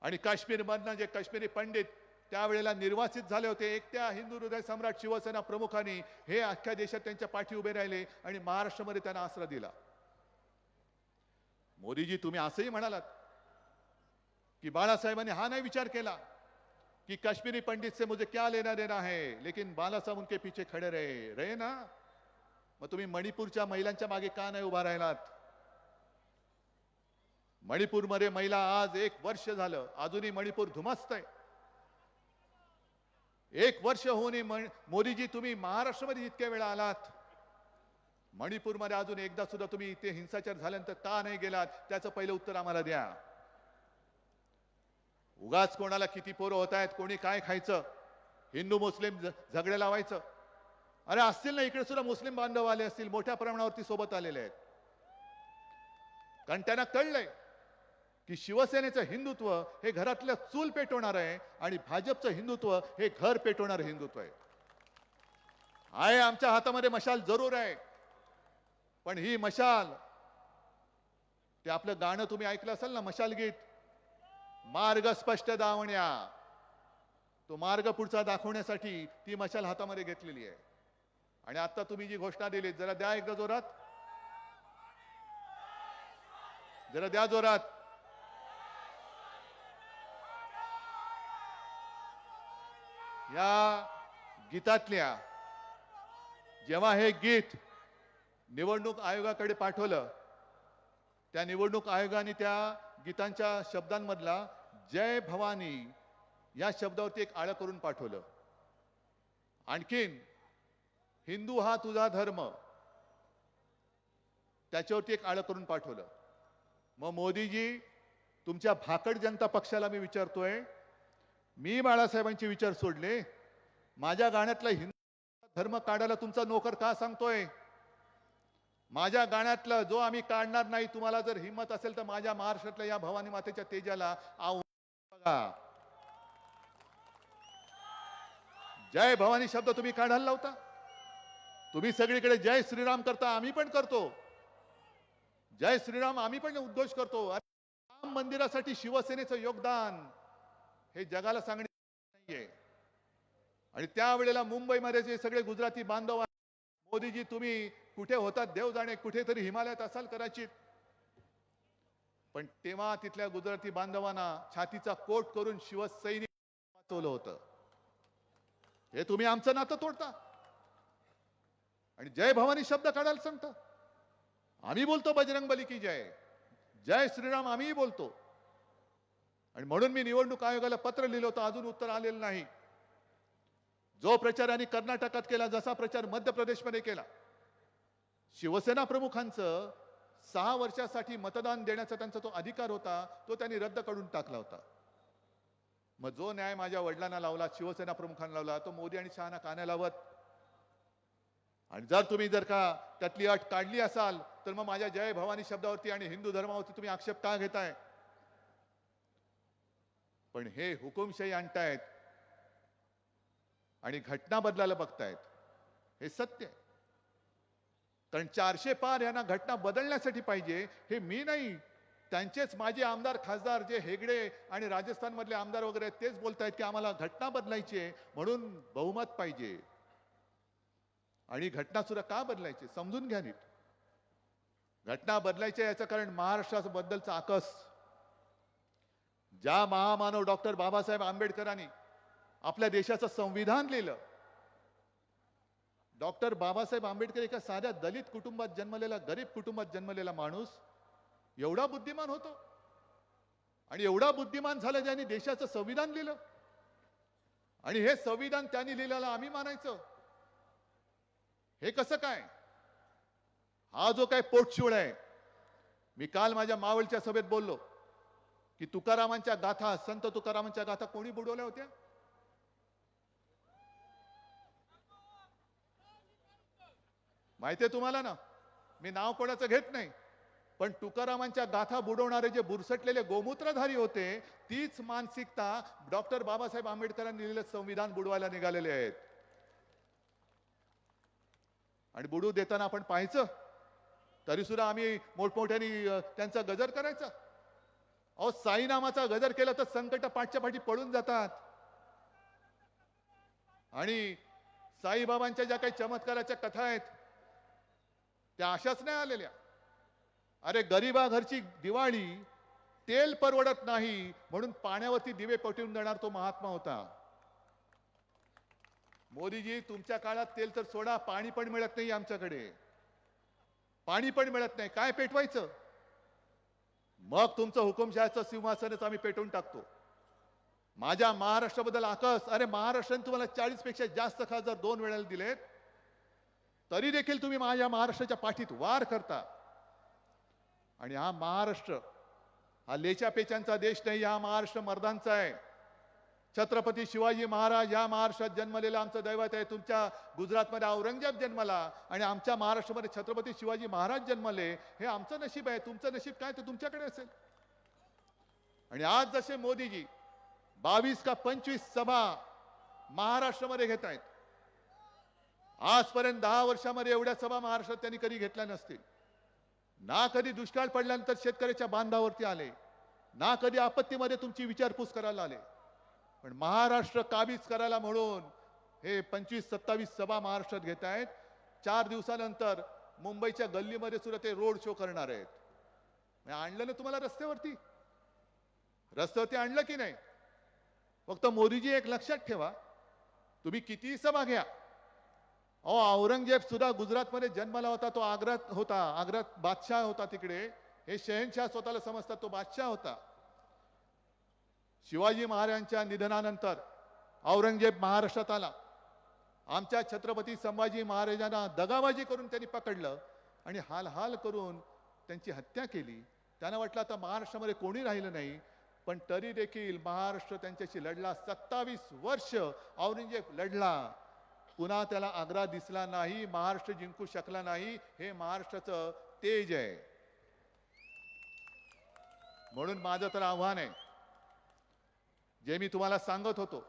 S5: आणि काश्मीरमधनं जे काश्मीरी पंडित त्यावेळेला निर्वासित झाले होते एकट्या हिंदू हृदय सम्राट शिवसेना प्रमुखांनी हे अख्ख्या देशात त्यांच्या पाठी उभे राहिले आणि महाराष्ट्रामध्ये त्यांना आसरा दिला मोदीजी तुम्ही असंही म्हणालात की बाळासाहेबांनी हा नाही विचार केला कि कश्मीरी पंडित से मुझे क्या लेना देना है लेकिन बाला साहब उनके पीछे खड़े रहे ना मग तुम्ही मणिपूरच्या महिलांच्या मागे का नाही उभा राहिलात मणिपूरमध्ये महिला आज 1 वर्ष झालं अजूनही मणिपूर धुमस्त आहे 1 वर्ष होऊनही मोदीजी तुम्ही महाराष्ट्रामध्ये इतक्या वेळा आलात मणिपूरमध्ये अजून एकदा सुद्धा तुम्ही इथे हिंसाचार झाल्यानंतर का नाही गेलात त्याचं पहिलं उत्तर आम्हाला द्या उगाच कोणाला किती पोरं होत आहेत कोणी काय खायचं हिंदू मुस्लिम झगडे लावायचं अरे असतील ना इकडे सुद्धा मुस्लिम बांधव आले असतील मोठ्या प्रमाणावरती सोबत आलेले आहेत कारण त्यांना कळलंय की शिवसेनेचं हिंदुत्व हे घरातलं चूल पेटवणार आहे आणि भाजपचं हिंदुत्व हे घर पेटवणारं हिंदुत्व आहे आमच्या हातामध्ये मशाल जरूर आहे पण ही मशाल ते आपलं गाणं तुम्ही ऐकलं असाल ना मशाल गीत मार्ग स्पष्ट दावण्या तो मार्ग पुढचा दाखवण्यासाठी ती मशाल हातामध्ये घेतलेली आहे आणि आता तुम्ही जी घोषणा दिली जरा द्या एकदा जोरात जरा द्या जोरात या गीतातल्या जेव्हा हे गीत निवडणूक आयोगाकडे पाठवलं त्या निवडणूक आयोगाने त्या गीतांच्या शब्दांमधला जय भवानी या शब्दावरती एक आळं करून पाठवलं आणखीन हिंदू हा तुझा धर्म त्याच्यावरती एक आळं करून पाठवलं मग मोदीजी तुमच्या भाकड जनता पक्षाला मी विचारतोय मी बाळासाहेबांचे विचार सोडले माझ्या गाण्यातला हिंदू धर्म काढायला तुमचा नोकर का सांगतोय माझ्या गाण्यातलं जो आम्ही काढणार नाही तुम्हाला जर हिंमत असेल तर माझ्या महाराष्ट्रातल्या या भवानी मातेच्या तेजाला बघा जय भवानी शब्द तुम्ही काढायला लावता तुम्ही सगळीकडे जय श्रीराम करता आम्ही पण करतो जय श्रीराम आम्ही पण उद्घोष करतो राम मंदिरासाठी शिवसेनेचं योगदान हे जगाला सांगणे नाहीये आणि त्यावेळेला मुंबईमध्ये जे सगळे गुजराती बांधव मोदीजी तुम्ही कुठे होतात देव जाणे कुठेतरी हिमालयात असाल कदाचित पण तेव्हा तिथल्या गुजराती बांधवांना छातीचा कोट करून शिवसैनिक वाचवलं होतं हे तुम्ही आमचं नातं तोडता आणि जय भवानी शब्द काढायला सांगता आम्ही बोलतो बजरंगबली की जय जय श्रीराम आम्ही बोलतो आणि म्हणून मी निवडणूक आयोगाला पत्र लिहिलं होतं अजून उत्तर आलेलं नाही जो प्रचार यांनी कर्नाटकात केला जसा प्रचार मध्य प्रदेशमध्ये केला शिवसेना प्रमुखांचं 6 वर्षासाठी मतदान देण्याचा त्यांचा तो अधिकार होता तो त्यांनी रद्द करून टाकला होता मग जो न्याय माझ्या वडिलांना लावला शिवसेना प्रमुखांना लावला तो मोदी आणि शहाना का नाही लावत आणि जर का त्यातली अट काढली असाल तर मग माझ्या जय भवानी शब्दावरती आणि हिंदू धर्मावरती तुम्ही आक्षेप का घेताय पण हे हुकुमशाही आणतायत आणि घटना बदलायला बघतायत हे सत्य आहे कारण 400 पार यांना घटना बदलण्यासाठी पाहिजे हे मी नाही त्यांचेच माजी आमदार खासदार जे हेगडे आणि राजस्थान मधले आमदार वगैरे आहेत तेच बोलतायत की आम्हाला घटना बदलायची आहे म्हणून बहुमत पाहिजे आणि घटना सुद्धा का बदलायची समजून घ्या नीट घटना बदलायची याचं कारण महाराष्ट्राबद्दलचा आकस ज्या महामानव डॉक्टर बाबासाहेब आंबेडकरांनी आपल्या देशाचं संविधान लिहिलं. डॉक्टर बाबासाहेब आंबेडकर एका साध्या दलित कुटुंबात जन्मलेला, गरीब कुटुंबात जन्मलेला माणूस एवढा बुद्धिमान होतो आणि एवढा बुद्धिमान झाला ज्यांनी देशाचं संविधान लिहिलं. आणि हे संविधान त्यांनी लिहिलेलं आम्ही मानायचं, हे कसं काय? हा जो काय पोटशिवळ आहे, मी काल माझ्या मावळच्या सभेत बोललो की तुकारामांच्या गाथा, संत तुकारामांच्या गाथा कोणी बुडवल्या होत्या? माहितीये तुम्हाला ना, मी नाव कोणाचं घेत नाही, पण तुकारामांच्या गाथा बुडवणारे जे बुरसटलेले गोमूत्रधारी होते, तीच मानसिकता डॉक्टर बाबासाहेब आंबेडकरांनी लिहिलेलं संविधान बुडवायला निघालेले आहेत. आणि बुडू देताना आपण पाहायचं, तरी सुद्धा आम्ही मोठमोठ्याने त्यांचा गजर करायचा. अहो, साई नामाचा गजर केला तर संकट पाठच्या पाठी पळून जातात. आणि साईबाबांच्या ज्या काही चमत्काराच्या कथा आहेत त्या अशाच नाही आलेल्या. अरे, गरीबा घरची दिवाळी, तेल परवडत नाही म्हणून पाण्यावरती दिवे पेटवून देणार तो महात्मा होता. मोदीजी, तुमच्या काळात तेल तर सोडा, पाणी पण मिळत नाही आमच्याकडे, पाणी पण मिळत नाही, काय पेटवायचं? मग तुमचं हुकुमशहाचं सिंहासनच आम्ही पेटवून टाकतो. माझ्या महाराष्ट्राबद्दल आकस, अरे महाराष्ट्राने तुम्हाला 40 पेक्षा जास्त खासदार 2 वेळेला दिलेत, तरी देखील तुम्ही माझ्या महाराष्ट्राच्या पाठीत वार करता. आणि हा महाराष्ट्र हा लेच्या पेचांचा देश नाही, हा महाराष्ट्र मर्दांचा आहे. छत्रपती शिवाजी महाराज या महाराष्ट्रात जन्मलेला आमचं दैवत आहे. तुमच्या गुजरातमध्ये औरंगजेब जन्मला आणि आमच्या महाराष्ट्रामध्ये छत्रपती शिवाजी महाराज जन्मले. हे आमचं नशीब आहे, तुमचं नशीब काय ते तुमच्याकडे असेल. आणि आज जसे मोदीजी 22 का 25 सभा महाराष्ट्रामध्ये घेत आहेत, आजपर्यंत 10 वर्षामध्ये एवढ्या सभा महाराष्ट्रात त्यांनी कधी घेतल्या नसतील. ना कधी दुष्काळ पडल्यानंतर शेतकऱ्याच्या बांधावरती आले, ना कधी आपत्तीमध्ये तुमची विचारपूस करायला आले. पण महाराष्ट्र काबीज करायला म्हणून हे 25-27 सभा महाराष्ट्रात घेत आहेत. 4 दिवसानंतर मुंबईच्या गल्लीमध्ये सुद्धा ते रोड शो करणार आहेत. आणलं ना तुम्हाला रस्त्यावरती, रस्त्यावरती आणलं की नाही? फक्त मोदीजी एक लक्षात ठेवा, तुम्ही किती सभा घ्या, अहो औरंगजेब सुद्धा गुजरातमध्ये जन्मला होता, तो आग्र्यात होता, आग्र्यात बादशाह होता. तिकडे हे शहनशाह स्वतःला समजतात, तो बादशाह होता. शिवाजी महाराजांच्या निधनानंतर औरंगजेब महाराष्ट्रात आला. आमच्या छत्रपती संभाजी महाराजांना दगाबाजी करून त्यांनी पकडलं आणि हाल हाल करून त्यांची हत्या केली. त्यांना वाटलं आता महाराष्ट्रामध्ये कोणी राहिलं नाही, पण तरी देखील महाराष्ट्र त्यांच्याशी लढला. 27 वर्ष औरंगजेब लढला, पुन्हा त्याला आग्रा दिसला नाही, महाराष्ट्र जिंकू शकला नाही. हे महाराष्ट्राचं तेज आहे. म्हणून माझं तर आव्हान आहे, जे मी तुम्हाला सांगत होतो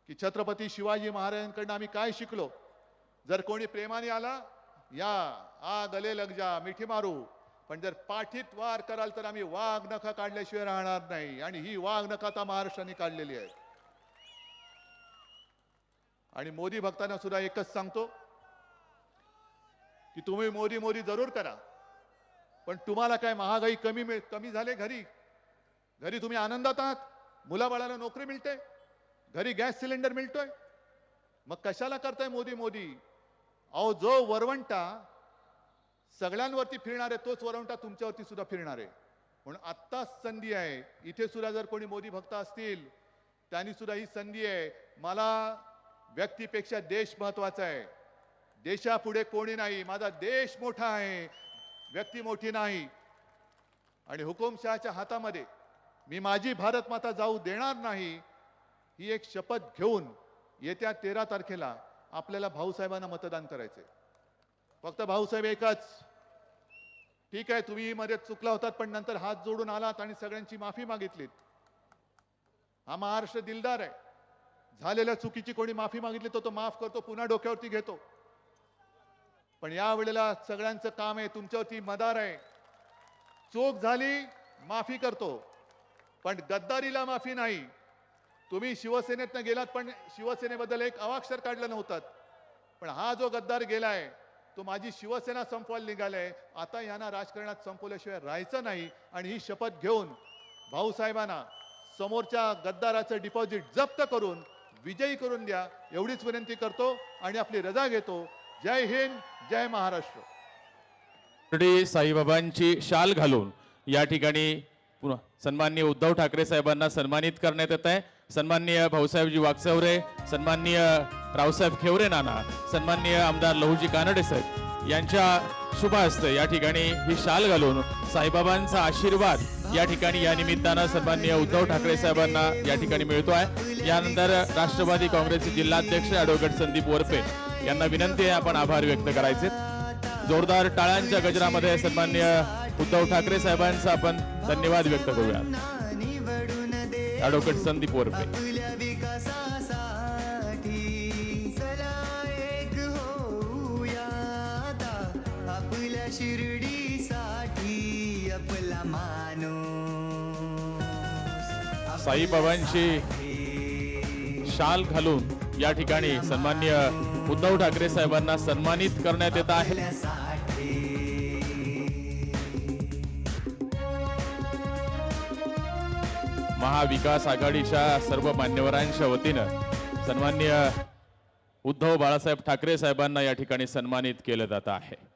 S5: की छत्रपती शिवाजी महाराजांकडून आम्ही काय शिकलो. जर कोणी प्रेमाने आला, या आ गले लग जा, मिठी मारू, पण जर पाठीत वार कराल तर आम्ही वाघ नखा काढल्याशिवाय राहणार नाही. आणि ही वाघ नखा आता महाराष्ट्राने काढलेली आहे. आणि मोदी भक्तांना सुद्धा एकच सांगतो की तुम्ही मोदी मोदी जरूर करा, पण तुम्हाला काय महागाई कमी झाले? घरी तुम्ही आनंदात आहात, मुलाबाळाला नोकरी मिळते, घरी गॅस सिलेंडर मिळतोय, मग कशाला करताय मोदी मोदी? अहो, जो वरवंटा सगळ्यांवरती फिरणार आहे, तोच वरवंटा तुमच्यावरती सुद्धा फिरणार आहे. म्हणून आत्ताच संधी आहे. इथे सुद्धा जर कोणी मोदी भक्त असतील, त्यांनी सुद्धा ही संधी आहे. मला व्यक्तीपेक्षा देश महत्वाचा आहे. देशापुढे कोणी नाही, माझा देश मोठा आहे, व्यक्ती मोठी नाही. आणि हुकुमशहाच्या हातामध्ये मी माझी भारत माता जाऊ देणार नाही, ही एक शपथ घेऊन येत्या 13 तारखेला आपल्याला भाऊसाहेबांना मतदान करायचंय. फक्त भाऊसाहेब एकच, ठीक आहे तुम्ही मध्ये चुकला होतात, पण नंतर हात जोडून आलात आणि सगळ्यांची माफी मागितलीत. हा महाराष्ट्र दिलदार आहे. झालेल्या चुकीची कोणी माफी मागितली तो माफ करतो, पुन्हा डोक्यावरती घेतो. पण या वेळेला सगळ्यांचं काम आहे, तुमच्यावरती मदार आहे. चूक झाली माफी करतो, पण गद्दारीला माफी नाही. तुम्ही शिवसेनेतनं गेलात, पण शिवसेनेबद्दल एक अवाक्षर काढलं नव्हतं. पण हा जो गद्दार गेलाय तो माझी शिवसेना संपवायला निघालाय. आता यांना राजकारणात संपवल्याशिवाय राहायचं नाही. आणि ही शपथ घेऊन भाऊसाहेबांना समोरच्या गद्दाराचं डिपॉझिट जप्त करून विजयी करून द्या एवढीच विनंती करतो आणि आपली रजा घेतो. जय हिंद, जय महाराष्ट्र.
S2: शिर्डी साईबाबांची शाल घालून या ठिकाणी सन्माननीय उद्धव ठाकरे साहेबांना सन्मानित करण्यात येत आहे. सन्माननीय भाऊसाहेबजी वागचौरे, सन्माननीय रावसाहेब खेवरे नाना, सन्माननीय आमदार लहुजी कानडे साहेब यांच्या शुभ हस्ते या ठिकाणी ही शाल घालून साईबाबांचा आशीर्वाद या ठिकाणी या निमित्तानं सन्माननीय उद्धव ठाकरे साहेबांना या ठिकाणी मिळतो आहे. यानंतर राष्ट्रवादी काँग्रेसचे जिल्हाध्यक्ष ॲडव्होकेट संदीप वरपे यांना विनंती आहे आपण आभार व्यक्त करायचे. जोरदार टाळ्यांच्या गजरामध्ये सन्माननीय उद्धव ठाकरे साहेबांचा आपण धन्यवाद व्यक्त करूया. ॲडव्होकेट संदीप वरपे. साईबाबांची शाल घालून या ठिकाणी सन्माननीय उद्धव ठाकरे साहेबांना सन्मानित करण्यात येत आहे. महाविकास आघाडीच्या सर्व मान्यवरांच्या वतीनं सन्माननीय उद्धव बाळासाहेब ठाकरे साहेबांना या ठिकाणी सन्मानित केलं जात आहे.